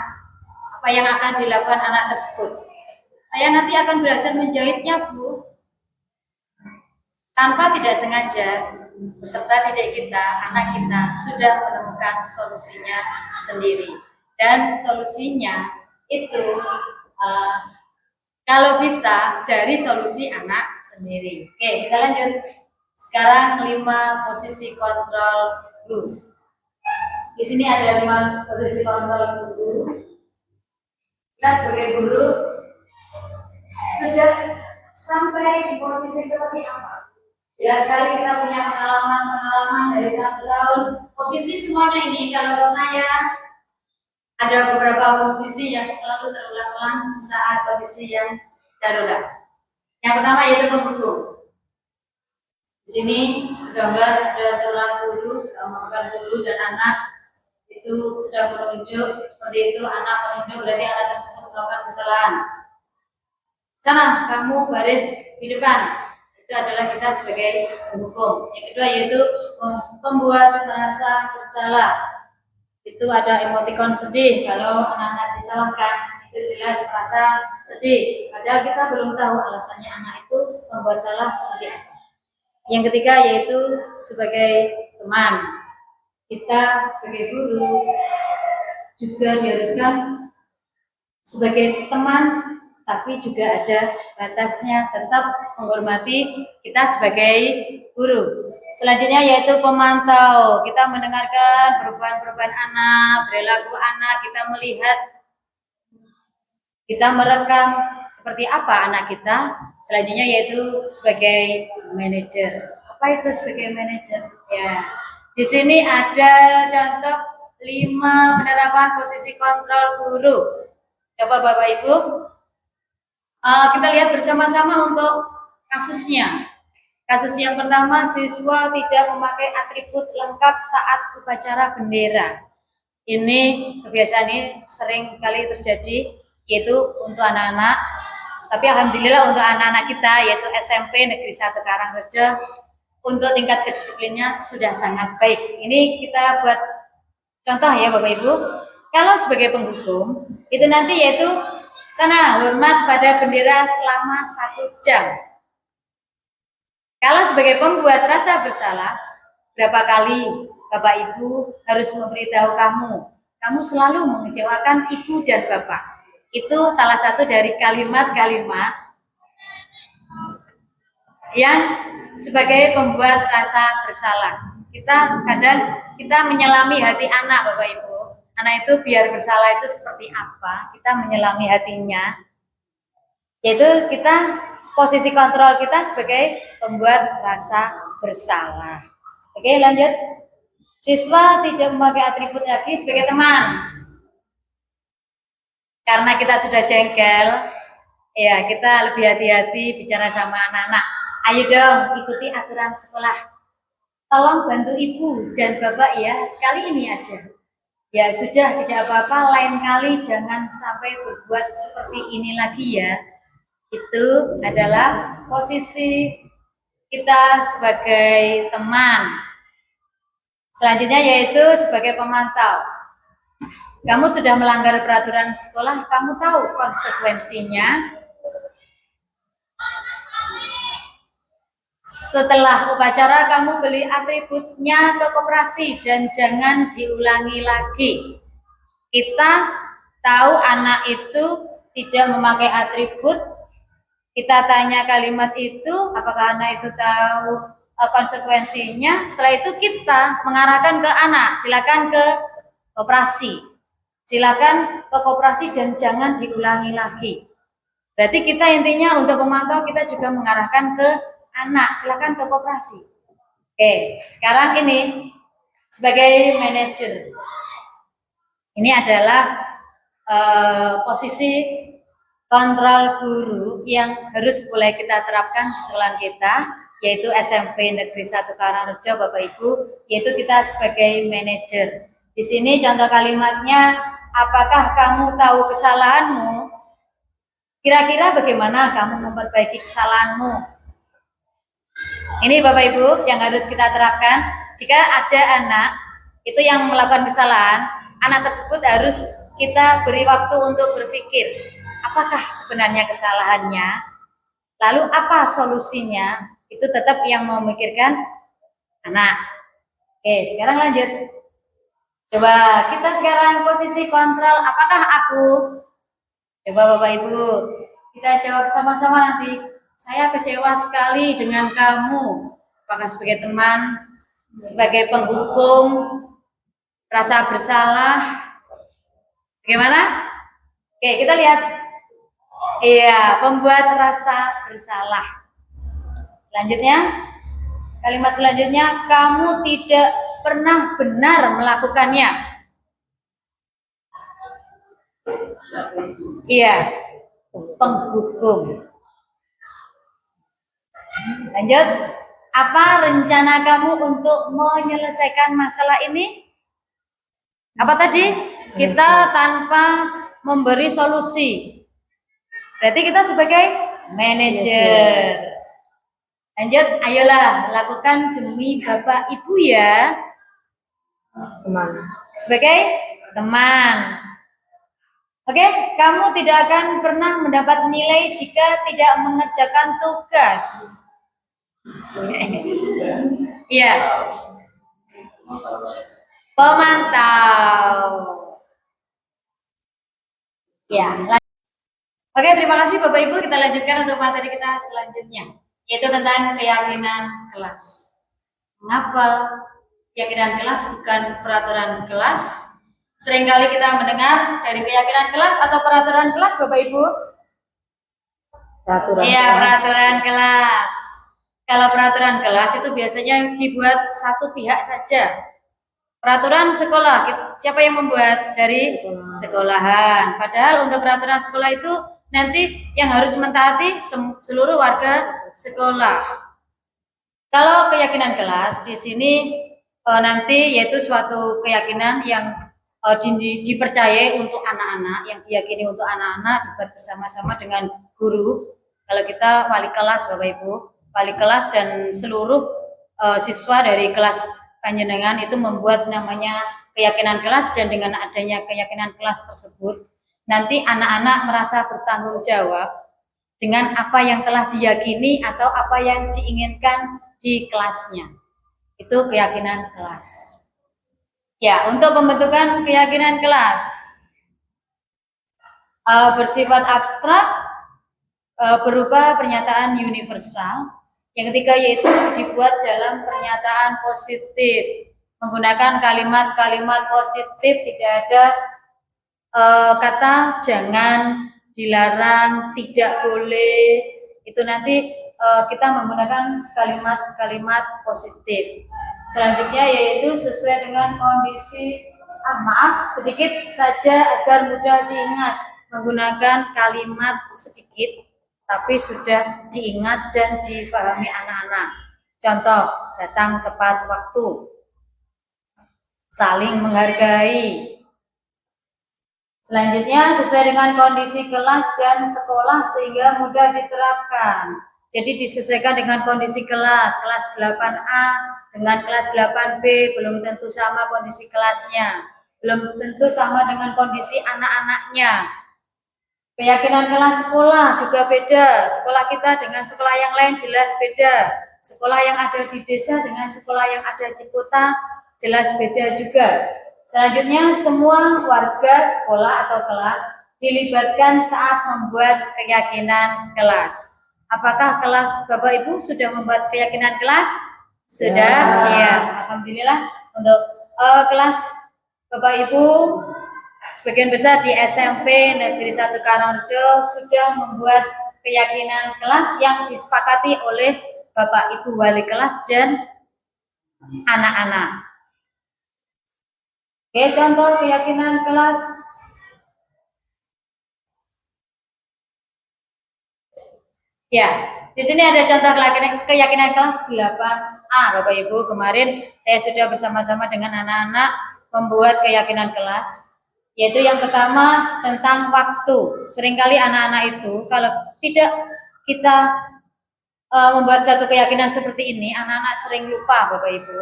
Speaker 1: Apa yang akan dilakukan anak tersebut? Saya nanti akan belajar menjahitnya, Bu. Tanpa tidak sengaja, beserta didik kita, anak kita sudah menemukan solusinya sendiri. Dan solusinya itu kalau bisa dari solusi anak sendiri. Oke, kita lanjut. Sekarang 5 posisi kontrol guru. Di sini ada 5 posisi kontrol guru. Kita sebagai guru sudah sampai di posisi seperti apa? Jelas sekali kita punya pengalaman dari tahun ke tahun. Posisi semuanya ini kalau saya ada beberapa posisi yang selalu terulang-ulang saat kondisi yang darurat. Yang pertama yaitu penghukum. Di sini gambar ada seorang guru, guru dan anak. Itu sudah menunjuk seperti itu, anak menunjuk berarti anak tersebut melakukan kesalahan. Sana kamu baris di depan. Itu adalah kita sebagai penghukum. Yang kedua yaitu pembuat merasa bersalah. Itu ada emotikon sedih kalau anak-anak disalahkan, itu jelas merasa sedih. Padahal kita belum tahu alasannya anak itu membuat salah seperti apa. Yang ketiga yaitu sebagai teman. Kita sebagai guru juga diharuskan sebagai teman, tapi juga ada batasnya, tetap menghormati kita sebagai guru. Selanjutnya yaitu pemantau. Kita mendengarkan perubahan-perubahan anak, perilaku anak, kita melihat, kita merekam seperti apa anak kita. Selanjutnya yaitu sebagai manajer. Apa itu sebagai manajer? Ya. Di sini ada contoh 5 penerapan posisi kontrol guru. Coba Bapak Ibu, kita lihat bersama-sama untuk kasusnya. Kasus yang pertama, siswa tidak memakai atribut lengkap saat upacara bendera. Ini kebiasaan ini sering kali terjadi, yaitu untuk anak-anak. Tapi alhamdulillah untuk anak-anak kita, yaitu SMP Negeri 1 Karangrejo, untuk tingkat kedisiplinnya sudah sangat baik. Ini kita buat contoh ya Bapak Ibu. Kalau sebagai penghukum, itu nanti yaitu sana hormat pada bendera selama 1 jam. Kalau sebagai pembuat rasa bersalah, berapa kali Bapak Ibu harus memberitahu kamu selalu mengecewakan ibu dan bapak. Itu salah satu dari kalimat-kalimat yang sebagai pembuat rasa bersalah. Kita menyelami hati anak Bapak Ibu. Anak itu biar bersalah itu seperti apa? Kita menyelami hatinya. Yaitu kita posisi kontrol kita sebagai pembuat rasa bersalah. Oke, lanjut. Siswa tidak memakai atribut lagi sebagai teman. Karena kita sudah jengkel, ya kita lebih hati-hati bicara sama anak-anak. Ayo dong ikuti aturan sekolah. Tolong bantu ibu dan bapak ya, sekali ini aja. Ya sudah, tidak apa-apa, lain kali jangan sampai berbuat seperti ini lagi ya. Itu adalah posisi kita sebagai teman. Selanjutnya yaitu sebagai pemantau. Kamu sudah melanggar peraturan sekolah, kamu tahu konsekuensinya. Setelah upacara kamu beli atributnya ke koperasi dan jangan diulangi lagi. Kita tahu anak itu tidak memakai atribut, kita tanya kalimat itu, apakah anak itu tahu konsekuensinya. Setelah itu kita mengarahkan ke anak, silakan ke koperasi, silakan ke koperasi dan jangan diulangi lagi. Berarti kita intinya untuk pemantau kita juga mengarahkan ke anak, silakan ke koperasi. Oke, sekarang ini sebagai manajer, ini adalah posisi kontrol guru yang harus mulai kita terapkan di sekolah kita, yaitu SMP Negeri 1 Karangrejo Bapak Ibu, yaitu kita sebagai manajer. Di sini contoh kalimatnya, apakah kamu tahu kesalahanmu? Kira-kira bagaimana kamu memperbaiki kesalahanmu? Ini Bapak Ibu yang harus kita terapkan. Jika ada anak itu yang melakukan kesalahan, anak tersebut harus kita beri waktu untuk berpikir, apakah sebenarnya kesalahannya? Lalu apa solusinya? Itu tetap yang memikirkan anak. Oke, sekarang lanjut. Coba kita sekarang posisi kontrol, apakah aku? Coba Bapak Ibu, kita jawab sama-sama nanti. Saya kecewa sekali dengan kamu. Apakah sebagai teman, sebagai penghukum, rasa bersalah? Bagaimana? Oke, kita lihat. Iya, pembuat rasa bersalah. Selanjutnya, kalimat selanjutnya, kamu tidak pernah benar melakukannya. Iya, penghukum. Lanjut, apa rencana kamu untuk menyelesaikan masalah ini? Apa tadi? Kita tanpa memberi solusi. Berarti kita sebagai manajer. Lanjut, ayolah lakukan demi Bapak Ibu ya.
Speaker 2: Teman.
Speaker 1: Sebagai teman. Oke, kamu tidak akan pernah mendapat nilai jika tidak mengerjakan tugas. Iya. Pemantau. Ya. Oke, terima kasih Bapak Ibu. Kita lanjutkan untuk materi kita selanjutnya, yaitu tentang keyakinan kelas. Mengapa keyakinan kelas bukan peraturan kelas? Seringkali kita mendengar dari keyakinan kelas atau peraturan kelas, Bapak Ibu.
Speaker 2: Peraturan.
Speaker 1: Iya, peraturan kelas. Kalau peraturan kelas itu biasanya dibuat satu pihak saja. Peraturan sekolah, siapa yang membuat? Dari sekolahan. Padahal untuk peraturan sekolah itu nanti yang harus mentaati seluruh warga sekolah. Kalau keyakinan kelas di sini nanti yaitu suatu keyakinan yang dipercayai untuk anak-anak, yang diyakini untuk anak-anak dibuat bersama-sama dengan guru. Kalau kita wali kelas, Bapak Ibu, wali kelas dan seluruh siswa dari kelas panjenengan itu membuat namanya keyakinan kelas, dan dengan adanya keyakinan kelas tersebut nanti anak-anak merasa bertanggung jawab dengan apa yang telah diyakini atau apa yang diinginkan di kelasnya. Itu keyakinan kelas. Ya, untuk pembentukan keyakinan kelas bersifat abstrak berupa pernyataan universal. Yang ketiga yaitu dibuat dalam pernyataan positif, menggunakan kalimat-kalimat positif, tidak ada kata jangan, dilarang, tidak boleh. Itu nanti kita menggunakan kalimat-kalimat positif. Selanjutnya yaitu sesuai dengan kondisi, maaf sedikit saja agar mudah diingat, menggunakan kalimat sedikit tapi sudah diingat dan difahami anak-anak. Contoh, datang tepat waktu, saling menghargai. Selanjutnya sesuai dengan kondisi kelas dan sekolah sehingga mudah diterapkan. Jadi disesuaikan dengan kondisi kelas 8A dengan kelas 8B belum tentu sama kondisi kelasnya, belum tentu sama dengan kondisi anak-anaknya. Keyakinan kelas sekolah juga beda. Sekolah kita dengan sekolah yang lain jelas beda. Sekolah yang ada di desa dengan sekolah yang ada di kota jelas beda juga. Selanjutnya semua warga sekolah atau kelas dilibatkan saat membuat keyakinan kelas. Apakah kelas Bapak Ibu sudah membuat keyakinan kelas? Sudah, ya. Alhamdulillah. Untuk kelas Bapak Ibu sebagian besar di SMP Negeri 1 Karangrejo sudah membuat keyakinan kelas yang disepakati oleh Bapak Ibu wali kelas dan anak-anak. Oke, contoh keyakinan kelas. Ya, di sini ada contoh keyakinan kelas 8A, Bapak Ibu. Kemarin saya sudah bersama-sama dengan anak-anak membuat keyakinan kelas, yaitu yang pertama tentang waktu. Seringkali anak-anak itu kalau tidak kita membuat suatu keyakinan seperti ini, anak-anak sering lupa, Bapak Ibu.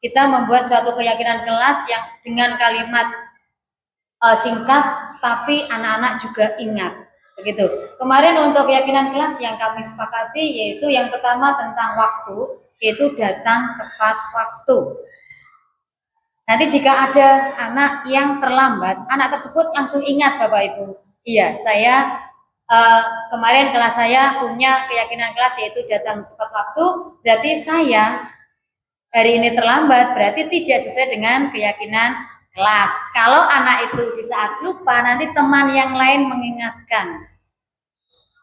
Speaker 1: Kita membuat suatu keyakinan kelas yang dengan kalimat singkat, tapi anak-anak juga ingat. Begitu. Kemarin untuk keyakinan kelas yang kami sepakati yaitu yang pertama tentang waktu, yaitu datang tepat waktu. Nanti jika ada anak yang terlambat, anak tersebut langsung ingat, Bapak Ibu. Iya, saya kemarin kelas saya punya keyakinan kelas yaitu datang tepat waktu, berarti saya hari ini terlambat, berarti tidak sesuai dengan keyakinan kelas. Kalau anak itu di saat lupa, nanti teman yang lain mengingatkan.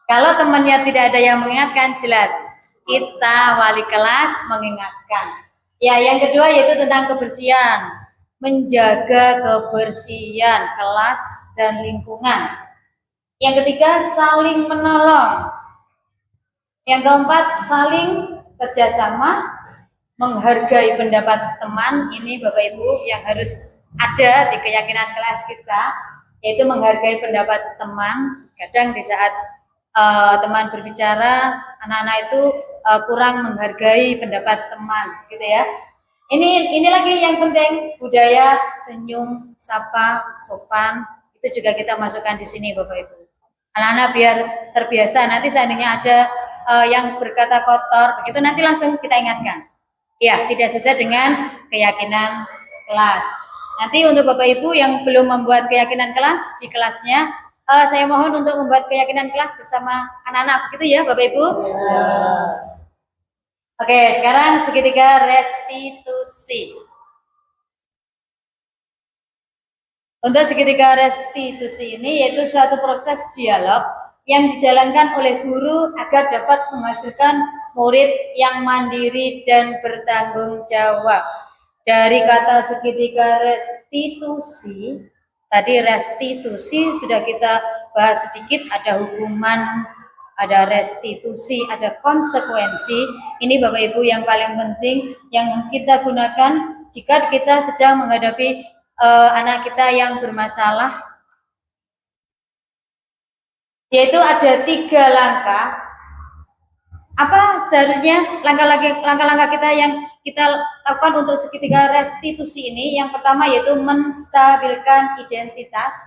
Speaker 1: Kalau temannya tidak ada yang mengingatkan, jelas kita wali kelas mengingatkan. Ya, yang kedua yaitu tentang kebersihan, menjaga kebersihan kelas dan lingkungan. Yang ketiga, saling menolong. Yang keempat, saling kerjasama, menghargai pendapat teman. Ini Bapak Ibu yang harus ada di keyakinan kelas kita, yaitu menghargai pendapat teman. Kadang di saat teman berbicara, anak-anak itu kurang menghargai pendapat teman, gitu ya. Ini lagi yang penting, budaya senyum, sapa, sopan, itu juga kita masukkan di sini, Bapak Ibu. Anak-anak biar terbiasa. Nanti seandainya ada yang berkata kotor, begitu nanti langsung kita ingatkan. Ya, tidak sesuai dengan keyakinan kelas. Nanti untuk Bapak Ibu yang belum membuat keyakinan kelas di kelasnya, saya mohon untuk membuat keyakinan kelas bersama anak-anak, begitu ya Bapak Ibu? Ya. Oke, sekarang segitiga restitusi. Untuk segitiga restitusi ini yaitu suatu proses dialog yang dijalankan oleh guru agar dapat menghasilkan murid yang mandiri dan bertanggung jawab. Dari kata segitiga restitusi, tadi restitusi sudah kita bahas sedikit, ada hukuman, ada restitusi, ada konsekuensi. Ini Bapak Ibu yang paling penting yang kita gunakan jika kita sedang menghadapi anak kita yang bermasalah, yaitu ada 3 langkah. Apa seharusnya langkah-langkah kita yang kita lakukan untuk segitiga restitusi ini? Yang pertama yaitu menstabilkan identitas.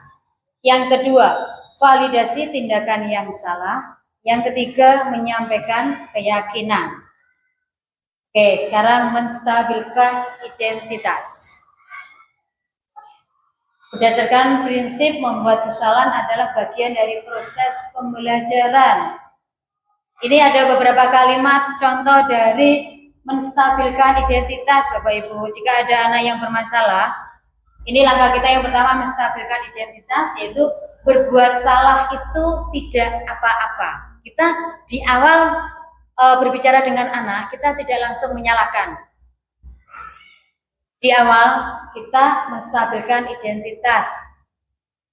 Speaker 1: Yang kedua, validasi tindakan yang salah. Yang ketiga, menyampaikan keyakinan. Oke, sekarang menstabilkan identitas. Berdasarkan prinsip membuat kesalahan adalah bagian dari proses pembelajaran. Ini ada beberapa kalimat contoh dari menstabilkan identitas Bapak Ibu. Jika ada anak yang bermasalah, ini langkah kita yang pertama menstabilkan identitas, yaitu berbuat salah itu tidak apa-apa. Kita di awal berbicara dengan anak, kita tidak langsung menyalahkan. Di awal kita menstabilkan identitas.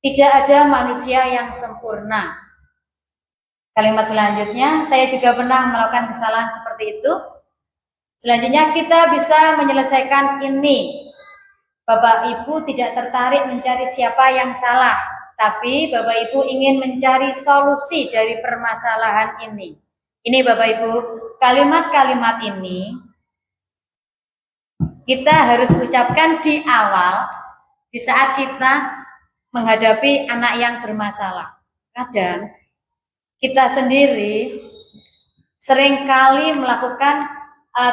Speaker 1: Tidak ada manusia yang sempurna. Kalimat selanjutnya, saya juga pernah melakukan kesalahan seperti itu. Selanjutnya kita bisa menyelesaikan ini. Bapak Ibu tidak tertarik mencari siapa yang salah, tapi Bapak Ibu ingin mencari solusi dari permasalahan ini. Ini Bapak Ibu, kalimat-kalimat ini kita harus ucapkan di awal, di saat kita menghadapi anak yang bermasalah. Kadang kita sendiri seringkali melakukan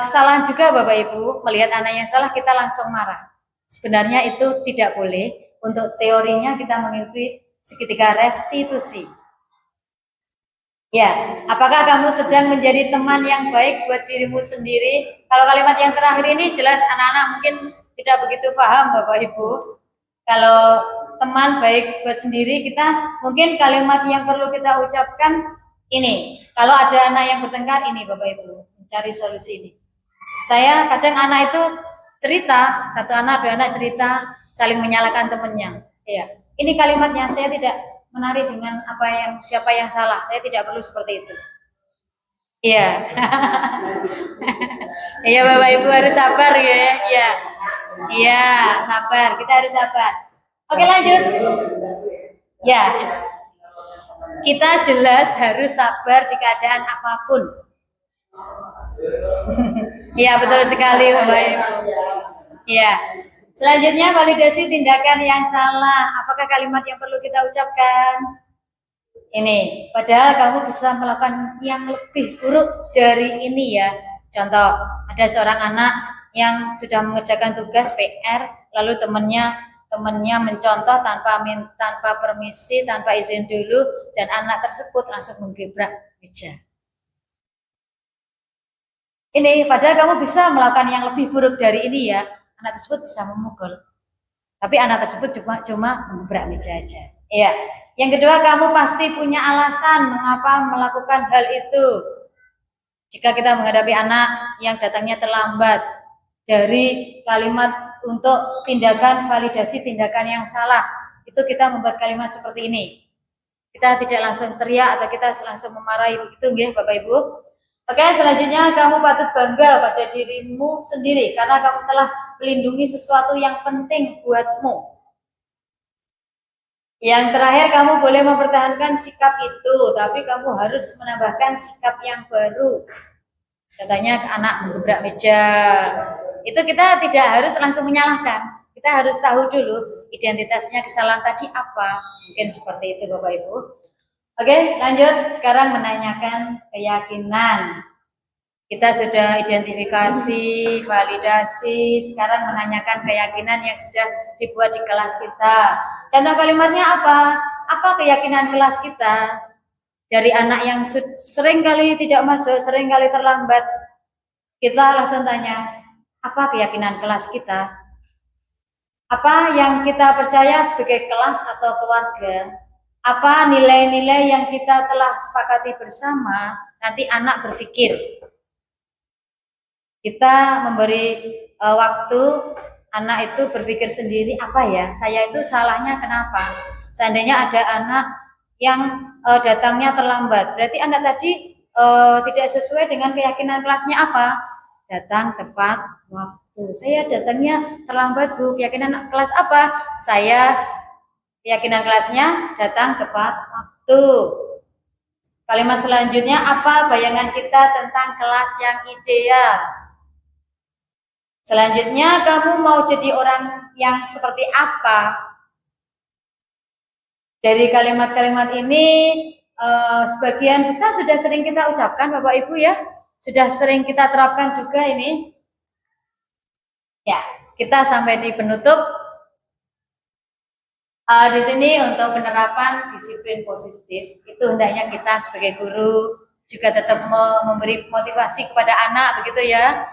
Speaker 1: kesalahan juga Bapak Ibu, melihat anak yang salah kita langsung marah. Sebenarnya itu tidak boleh. Untuk teorinya kita mengikuti segitiga restitusi. Ya, apakah kamu sedang menjadi teman yang baik buat dirimu sendiri? Kalau kalimat yang terakhir ini jelas anak-anak mungkin tidak begitu paham Bapak Ibu. Kalau teman baik buat sendiri, kita mungkin kalimat yang perlu kita ucapkan ini. Kalau ada anak yang bertengkar, ini Bapak Ibu, mencari solusi ini. Saya kadang anak itu cerita, satu anak, 2 anak cerita, saling menyalahkan temannya. Ya, ini kalimatnya, saya tidak menarik dengan siapa yang salah. Saya tidak perlu seperti itu. Iya. Iya Bapak Ibu harus sabar ya. Iya. Iya, sabar. Kita harus sabar. Oke, lanjut. Ya. Kita jelas harus sabar di keadaan apapun. Iya, betul sekali Bapak Ibu. Iya. Selanjutnya validasi tindakan yang salah. Apakah kalimat yang perlu kita ucapkan? Ini, padahal kamu bisa melakukan yang lebih buruk dari ini ya. Contoh, ada seorang anak yang sudah mengerjakan tugas PR, lalu temannya mencontoh tanpa permisi, tanpa izin dulu, dan anak tersebut langsung menggebrak meja. Ini, padahal kamu bisa melakukan yang lebih buruk dari ini ya. Anak tersebut bisa memukul, tapi anak tersebut cuma menggebrak meja aja. Iya. Yang kedua, kamu pasti punya alasan mengapa melakukan hal itu. Jika kita menghadapi anak yang datangnya terlambat, dari kalimat untuk tindakan validasi tindakan yang salah, itu kita membuat kalimat seperti ini. Kita tidak langsung teriak atau kita langsung memarahi begitu nggih Bapak Ibu. Oke, selanjutnya kamu patut bangga pada dirimu sendiri karena kamu telah melindungi sesuatu yang penting buatmu. Yang terakhir, kamu boleh mempertahankan sikap itu, tapi kamu harus menambahkan sikap yang baru. Contohnya anak menggebrak meja. Itu kita tidak harus langsung menyalahkan. Kita harus tahu dulu identitasnya kesalahan tadi apa. Mungkin seperti itu Bapak Ibu. Oke, lanjut. Sekarang menanyakan keyakinan. Kita sudah identifikasi, validasi, sekarang menanyakan keyakinan yang sudah dibuat di kelas kita. Contoh kalimatnya apa? Apa keyakinan kelas kita? Dari anak yang sering kali tidak masuk, sering kali terlambat, kita langsung tanya, apa keyakinan kelas kita? Apa yang kita percaya sebagai kelas atau keluarga? Apa nilai-nilai yang kita telah sepakati bersama? Nanti anak berpikir. Kita memberi waktu anak itu berpikir sendiri, apa ya, saya itu salahnya kenapa? Seandainya ada anak yang datangnya terlambat. Berarti anak tadi tidak sesuai dengan keyakinan kelasnya apa? Datang tepat waktu. Saya datangnya terlambat, Bu. Keyakinan kelas apa? Saya keyakinan kelasnya datang tepat waktu. Kalimat selanjutnya apa bayangan kita tentang kelas yang ideal? Selanjutnya kamu mau jadi orang yang seperti apa? Dari kalimat-kalimat ini sebagian besar sudah sering kita ucapkan Bapak Ibu ya. Sudah sering kita terapkan juga ini. Ya, kita sampai di penutup. Di sini untuk penerapan disiplin positif itu hendaknya kita sebagai guru juga tetap memberi motivasi kepada anak begitu ya.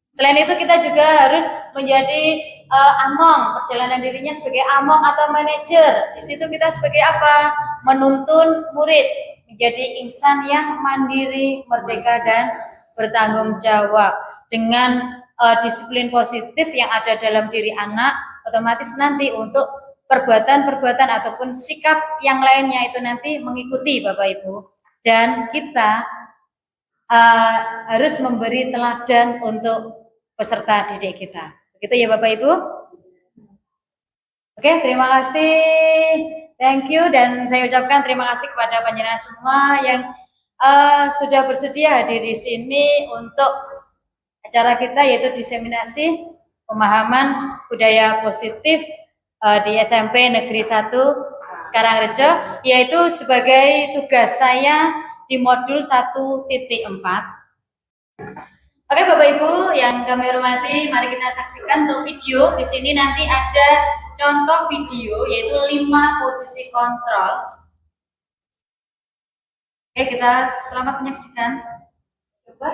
Speaker 1: Selain itu kita juga harus menjadi among, perjalanan dirinya sebagai among atau manajer. Di situ kita sebagai apa? Menuntun murid menjadi insan yang mandiri, merdeka dan bertanggung jawab. Dengan disiplin positif yang ada dalam diri anak, otomatis nanti untuk perbuatan-perbuatan ataupun sikap yang lainnya itu nanti mengikuti Bapak Ibu. Dan kita harus memberi teladan untuk peserta didik kita. Begitu ya Bapak Ibu? Oke, terima kasih. Thank you dan saya ucapkan terima kasih kepada panjenengan semua yang sudah bersedia hadir di sini untuk acara kita yaitu diseminasi pemahaman budaya positif di SMP Negeri 1 Karangrejo, yaitu sebagai tugas saya di modul 1.4. Oke Bapak Ibu yang kami hormati, mari kita saksikan untuk video. Di sini nanti ada contoh video yaitu 5 posisi kontrol. Oke, kita selamat menyaksikan. Coba.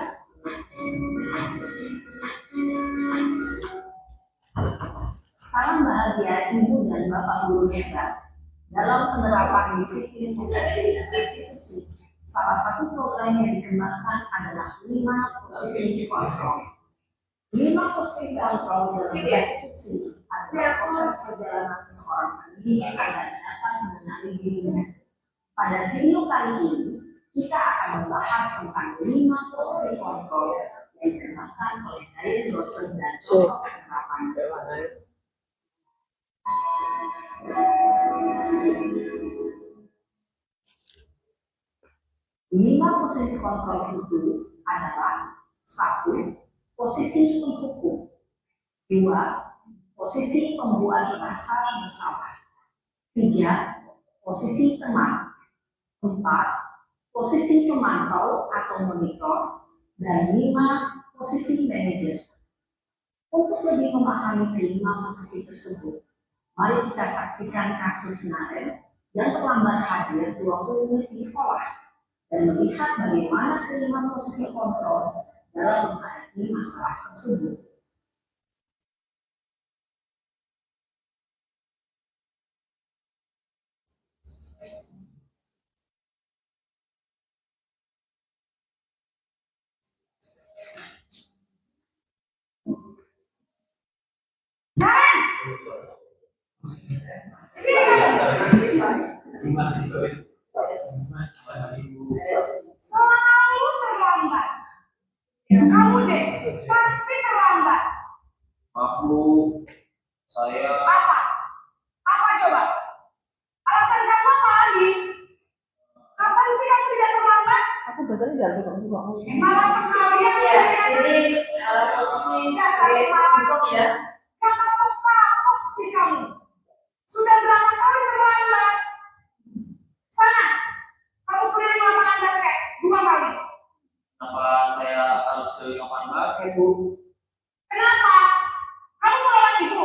Speaker 4: Salam bahagia Ibu dan Bapak Guru hebat. Dalam penerapan disiplin positif institusi, salah satu program yang dikembangkan adalah 5 posisi kontrol. 5 posisi kontrol dalam institusi adalah proses perjalanan seorang pendidik agar dapat mengenali dirinya. Pada video kali ini, kita akan membahas tentang 5 posisi kontrol yang dikembangkan oleh dari dosen dan contoh penerapan. 5 posisi kontrol itu adalah 1. Posisi penghukum, 2. Posisi pembuat rasa bersalah, 3. Posisi teman, 4. Posisi pemantau atau monitor, dan 5. Posisi manajer. Untuk lebih memahami kelima posisi tersebut, mari kita saksikan kasus Naren yang terlambat hadir 20 menit di sekolah dan melihat bagaimana kelima posisi kontrol dalam menghadapi masalah tersebut.
Speaker 2: Selalu terlambat. Kamu deh, pasti terlambat.
Speaker 5: Aku, saya,
Speaker 2: Apa? Apa coba? Alasan kamu apa lagi? Kapan sih kamu tidak terlambat?
Speaker 4: Aku biasanya nggak bilang juga.
Speaker 2: Malah sekalian
Speaker 1: Ya, di sini posisi sebagai penghukum ya.
Speaker 2: kapok sih kamu. Sudah berapa kali terlambat? Sana, kamu keliling lapangan basket 2 kali.
Speaker 5: kenapa saya harus ke lapangan basket, Bu?
Speaker 2: Kenapa? Kamu melawan ibu.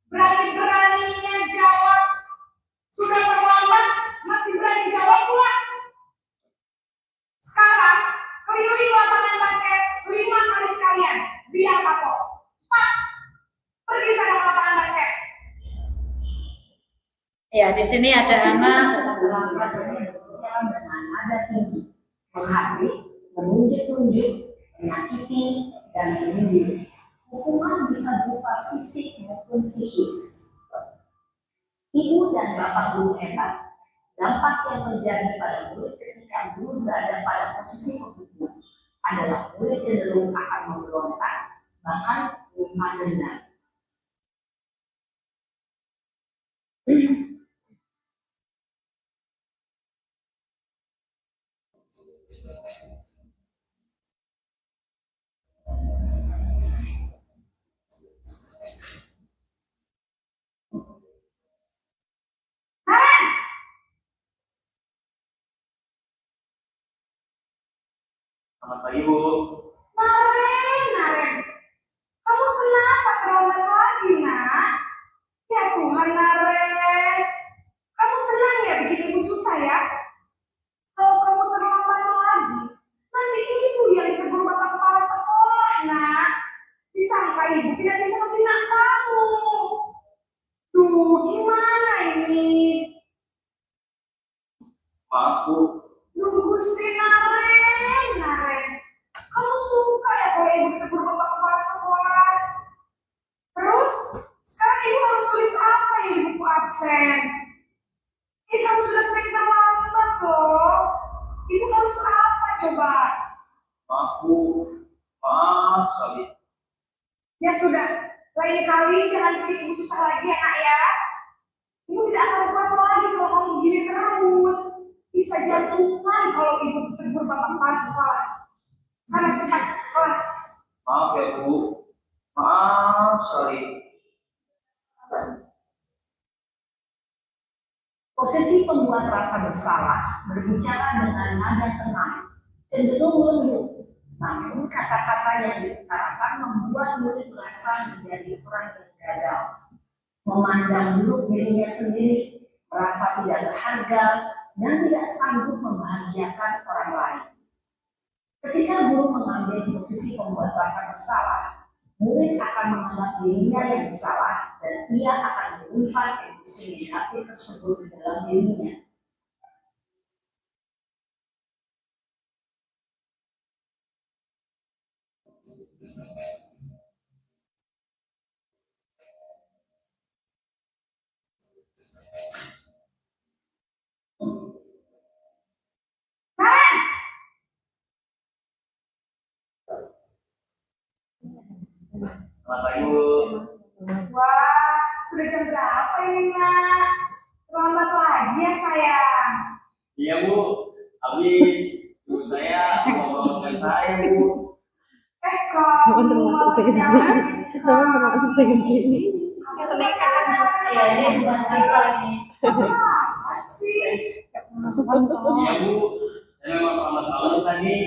Speaker 2: Berani-beraninya jawab. Sudah terlambat, masih berani jawab pula. Sekarang, keliling lapangan basket 5 kali sekalian. Biar kapok. Cepat. Pergi sana ke lapangan basket.
Speaker 1: Ya, di sini ada anak
Speaker 4: terlambat berbicara dengan nada tinggi, menghardik, menunjuk-nunjuk, menyakiti, dan menyindir. Hukuman bisa berupa fisik maupun psikis. Ibu dan Bapak Guru hebat, Dampak yang terjadi pada murid ketika guru berada pada posisi penghukum adalah murid cenderung akan memberontak, bahkan menyimpan dendam.
Speaker 5: Selamat pagi, Bu.
Speaker 2: Naren, kamu kenapa terlambat lagi, nak? Ya Tuhan, Naren. Kamu senang ya bikin ibu susah ya? Kalau kamu terlambat lagi, nanti ibu yang ditegur bapak kepala sekolah, nak. Disangka ibu tidak bisa membina kamu. Duh, gimana ini?
Speaker 5: Maaf, Bu.
Speaker 2: Duh, Gusti Naren. Kamu suka ya kalau ibu ditegur bapak kepala sekolah? Terus, sekarang ibu harus tulis apa ya di buku absen? Ini kamu sudah sering terlambat loh. Ibu harus apa coba?
Speaker 5: Maaf, Bu. Maaf sekali.
Speaker 2: Ya sudah, lain kali jangan bikin ibu susah lagi ya nak ya. Ibu tidak akan kuat lagi kalau kamu begini terus. Bisa jantungan kalau ibu ditegur bapak kepala sekolah. Sana cepat kelas.
Speaker 5: Maaf ya, Bu. Maaf sekali.
Speaker 4: Posisi pembuat rasa bersalah berbicara dengan nada tenang, cenderung lembut, namun kata-kata yang diutarakan membuat murid merasa menjadi orang yang gagal, memandang buruk dirinya sendiri, merasa tidak berharga, dan tidak sanggup membahagiakan orang lain. Ketika guru mengambil posisi pembuat rasa bersalah, murid akan menganggap dirinya yang bersalah dan ia akan menyimpan emosi negatif tersebut di dalam dirinya.
Speaker 5: Selamat pagi, Bu.
Speaker 2: Wah, sudah jam berapa ini nak? Terlambat lagi ya sayang.
Speaker 5: Iya, Bu. Habis guru saya ngomongin saya, Bu.
Speaker 2: Kamu malah jalan.
Speaker 4: Ya ini masih ini.
Speaker 2: Apa sih?
Speaker 5: Iya, Bu. Saya memang terlambat banget tadi.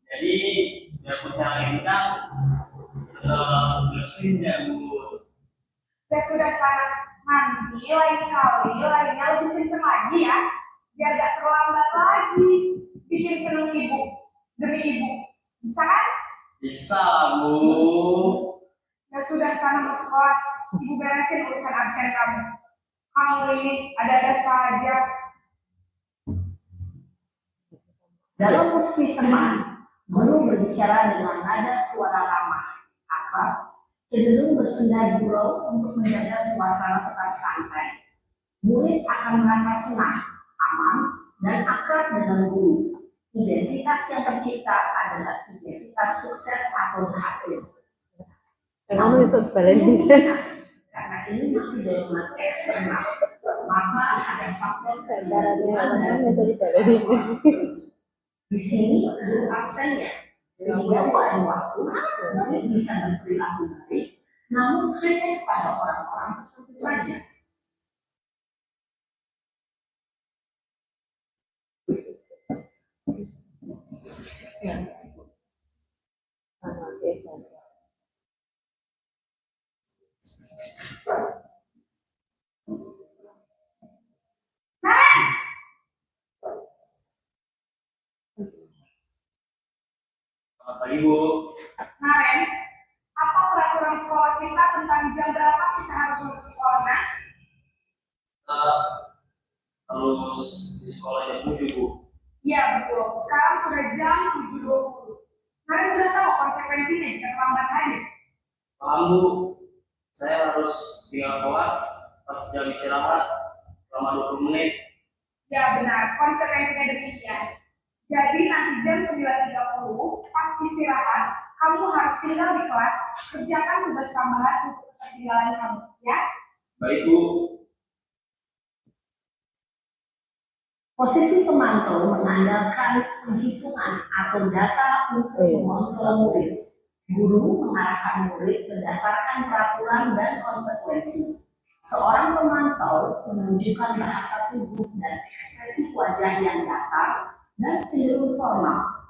Speaker 5: Jadi, biarpun saya lagi kencang, berkerja, Bu.
Speaker 2: Ya sudah saya mandi lain kali, lainnya lebih kenceng lagi ya. Biar gak terlambat lagi. Bikin seneng ibu. Demi ibu. Bisa kan?
Speaker 5: Bisa, Bu.
Speaker 2: Ya sudah sana masuk kelas. Ibu beresin urusan absen kamu. Kamu ini ada-ada saja.
Speaker 4: Dalam posisi teman, guru berbicara dengan nada suara ramah, akrab, cenderung bersenda gurau untuk menjaga suasana tetap santai. Murid akan merasa senang, aman, dan akrab dengan guru. Identitas yang tercipta adalah identitas sukses atau berhasil.
Speaker 6: Kamu bisa balik.
Speaker 4: Karena ini masih dorongan eksternal, maka ada faktor keluarga dan di sini guru absennya, sehingga pada waktu murid bisa berperilaku baik, namun hanya kepada orang-orang tertentu saja.
Speaker 5: Selamat pagi, Bu.
Speaker 2: Naren, apa peraturan sekolah kita tentang jam berapa kita harus masuk sekolah, nak?
Speaker 5: Kita harus di sekolah jam 7, Bu.
Speaker 2: Iya betul, sekarang sudah jam 7.20. Naren sudah tahu konsekuensinya jika terlambat hadir.
Speaker 5: Paham, Bu. Saya harus tinggal kelas pas jam istirahat selama 20 menit.
Speaker 2: Ya benar, konsekuensinya demikian. Jadi nanti jam 9.30 pas istirahat, kamu harus tinggal di kelas, kerjakan tugas tambahan untuk ketinggalan kamu, ya.
Speaker 5: Baik Bu.
Speaker 4: Posisi pemantau mengandalkan penghitungan atau data untuk mengontrol murid. Guru mengarahkan murid berdasarkan peraturan dan konsekuensi. Seorang pemantau menunjukkan bahasa tubuh dan ekspresi wajah yang datar dan cenderung formal.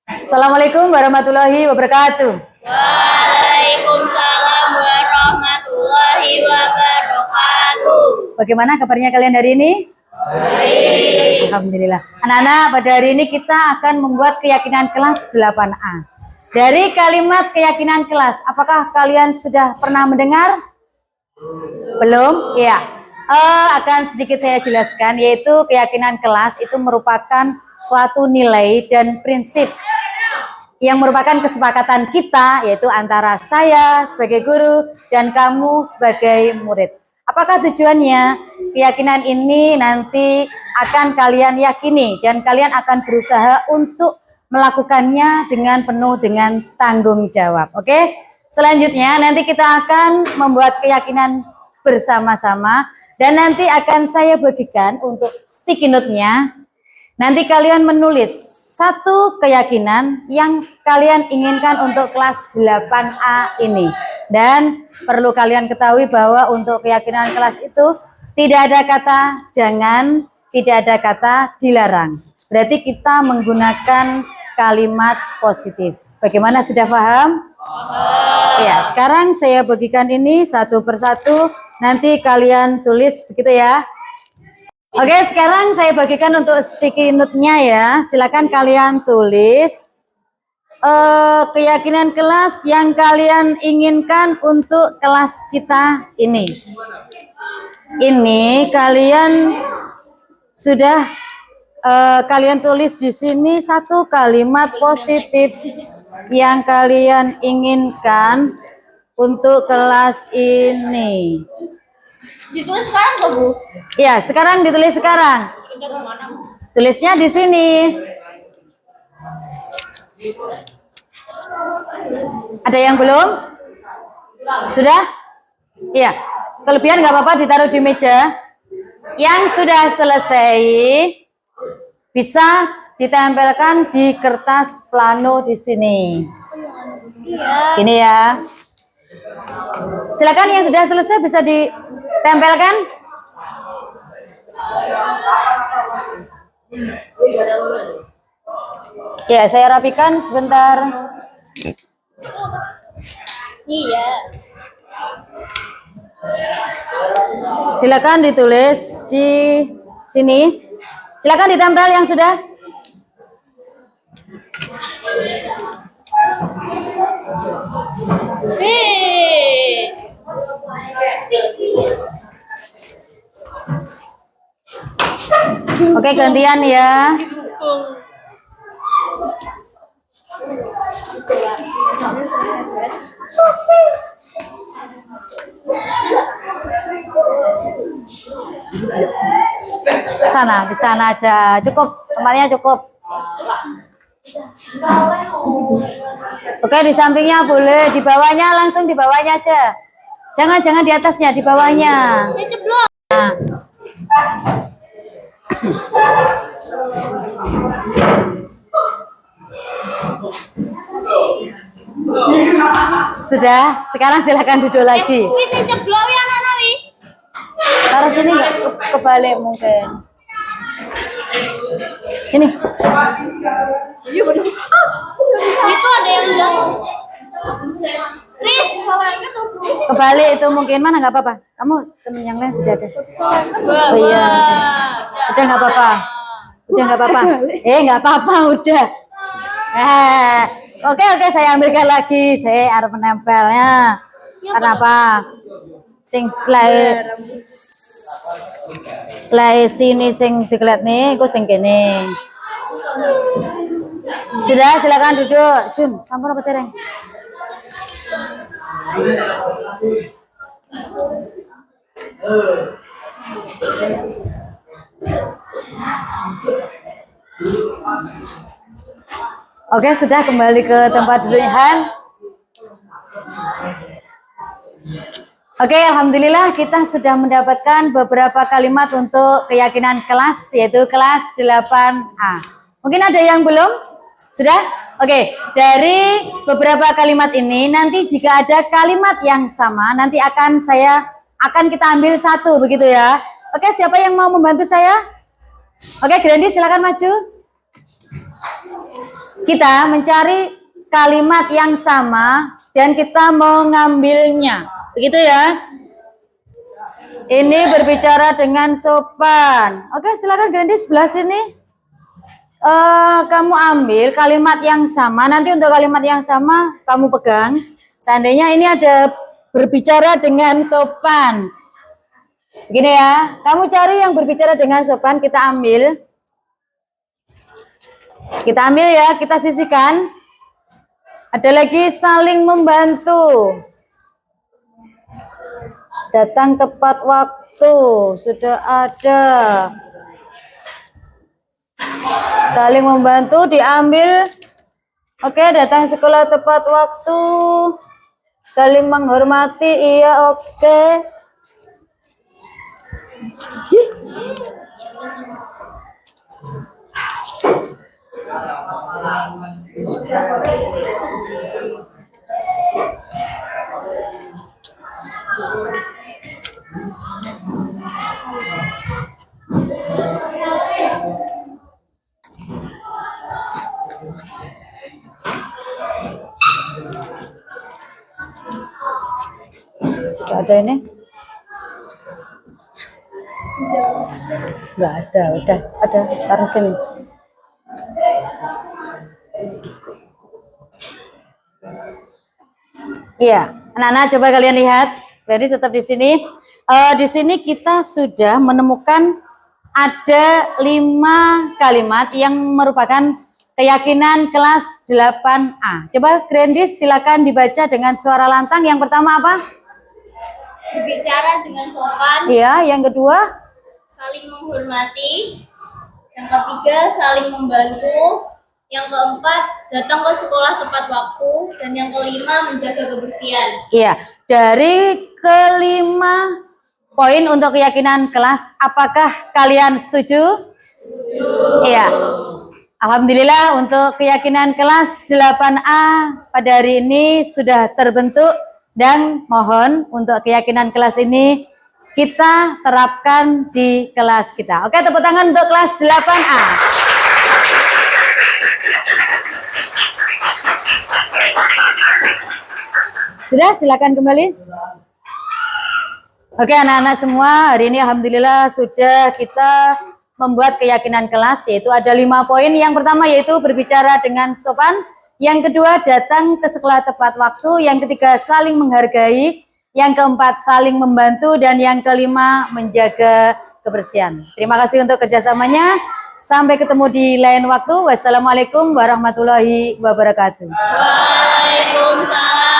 Speaker 1: Assalamualaikum warahmatullahi wabarakatuh.
Speaker 7: Waalaikumsalam warahmatullahi wabarakatuh.
Speaker 1: Bagaimana kabarnya kalian hari ini? Baik. Alhamdulillah. Anak-anak, pada hari ini kita akan membuat keyakinan kelas 8A. Dari kalimat keyakinan kelas, apakah kalian sudah pernah mendengar? Belum? Ya. Akan sedikit saya jelaskan, yaitu keyakinan kelas itu merupakan suatu nilai dan prinsip yang merupakan kesepakatan kita, yaitu antara saya sebagai guru dan kamu sebagai murid. Apakah tujuannya? Keyakinan ini nanti akan kalian yakini dan kalian akan berusaha untuk melakukannya dengan penuh dengan tanggung jawab. Oke? Selanjutnya nanti kita akan membuat keyakinan bersama-sama dan nanti akan saya bagikan untuk sticky note-nya. Nanti kalian menulis satu keyakinan yang kalian inginkan untuk kelas 8A ini. Dan perlu kalian ketahui bahwa untuk keyakinan kelas itu tidak ada kata jangan, tidak ada kata dilarang. Berarti kita menggunakan kalimat positif. Bagaimana, sudah paham? Ya, sekarang saya bagikan ini satu persatu. Nanti kalian tulis begitu ya. Oke, sekarang saya bagikan untuk sticky note-nya ya. Silakan kalian tulis keyakinan kelas yang kalian inginkan untuk kelas kita ini. Ini kalian sudah kalian tulis di sini satu kalimat positif yang kalian inginkan untuk kelas ini.
Speaker 7: Ditulis sekarang kok, Bu?
Speaker 1: Ya, sekarang ditulis sekarang. Tulisnya di sini. Ada yang belum? Sudah? Iya. Kelebihan nggak apa-apa ditaruh di meja. Yang sudah selesai bisa ditempelkan di kertas plano di sini. Ini ya. Silakan yang sudah selesai bisa ditempelkan. Ya, saya rapikan sebentar.
Speaker 7: Iya.
Speaker 1: Silakan ditulis di sini. Silakan ditempel yang sudah. Oke, gantian ya. Sana, di sana aja. Cukup, tempatnya cukup. Oke, di sampingnya boleh, di bawahnya langsung di bawahnya aja. Jangan di atasnya, di bawahnya. Nah. Sudah, sekarang silakan duduk lagi.
Speaker 7: Bisa ceblok ya anak-anak wi.
Speaker 1: Taruh sini nggak kebalik mungkin. Sini.
Speaker 7: Itu ada yang bilang. Riz,
Speaker 1: Kebalik itu mungkin, mana nggak apa-apa. Kamu temen yang lain sudah ada. Oh iya. Udah nggak apa-apa. Udah nggak apa-apa. Nggak apa-apa udah. Oke, saya ambilkan lagi. Saya harus menempelnya. Kenapa? Sing play sini sing dikelet nih, gue sing kene. Sudah, silakan duduk. Jun, sampun apa tereng? Oke, sudah kembali ke tempat duduknya Han. Oke, alhamdulillah kita sudah mendapatkan beberapa kalimat untuk keyakinan kelas, yaitu kelas 8A. Mungkin ada yang belum? Sudah? Oke, dari beberapa kalimat ini nanti jika ada kalimat yang sama nanti akan kita ambil satu begitu ya. Oke, siapa yang mau membantu saya? Oke, Grandi silakan maju. kita mencari kalimat yang sama dan kita mau ngambilnya. Begitu ya. Ini berbicara dengan sopan. Oke, silakan Grandi sebelah sini. Kamu ambil kalimat yang sama. Nanti untuk kalimat yang sama kamu pegang. Seandainya ini ada berbicara dengan sopan. Gini ya, kamu cari yang berbicara dengan sopan, kita ambil. Kita ambil ya, kita sisihkan. Ada lagi saling membantu. Datang tepat waktu, sudah ada. Saling membantu diambil. Oke, datang sekolah tepat waktu. Saling menghormati, iya oke. Sudah ada ini? Enggak ada, udah ada, taruh sini. Iya, anak-anak coba kalian lihat. Jadi tetap di sini. Di sini kita sudah menemukan ada 5 kalimat yang merupakan keyakinan kelas 8A. Coba Grandis silakan dibaca dengan suara lantang. Yang pertama apa?
Speaker 7: Berbicara dengan sopan,
Speaker 1: Iya, yang kedua?
Speaker 7: saling menghormati. Yang ketiga, saling membantu. Yang keempat, datang ke sekolah tepat waktu. Dan yang kelima, menjaga kebersihan.
Speaker 1: Iya, dari kelima poin untuk keyakinan kelas, apakah kalian setuju? Iya. Alhamdulillah untuk keyakinan kelas 8A pada hari ini sudah terbentuk dan mohon untuk keyakinan kelas ini kita terapkan di kelas kita. Oke, tepuk tangan untuk kelas 8A. Sudah, silakan kembali. Oke, anak-anak semua, hari ini alhamdulillah sudah kita membuat keyakinan kelas, yaitu ada 5 poin. Yang pertama yaitu berbicara dengan sopan. Yang kedua, datang ke sekolah tepat waktu. Yang ketiga, saling menghargai. Yang keempat, saling membantu. Dan yang kelima, menjaga kebersihan. Terima kasih untuk kerjasamanya. Sampai ketemu di lain waktu. Wassalamualaikum warahmatullahi wabarakatuh.
Speaker 7: Waalaikumsalam.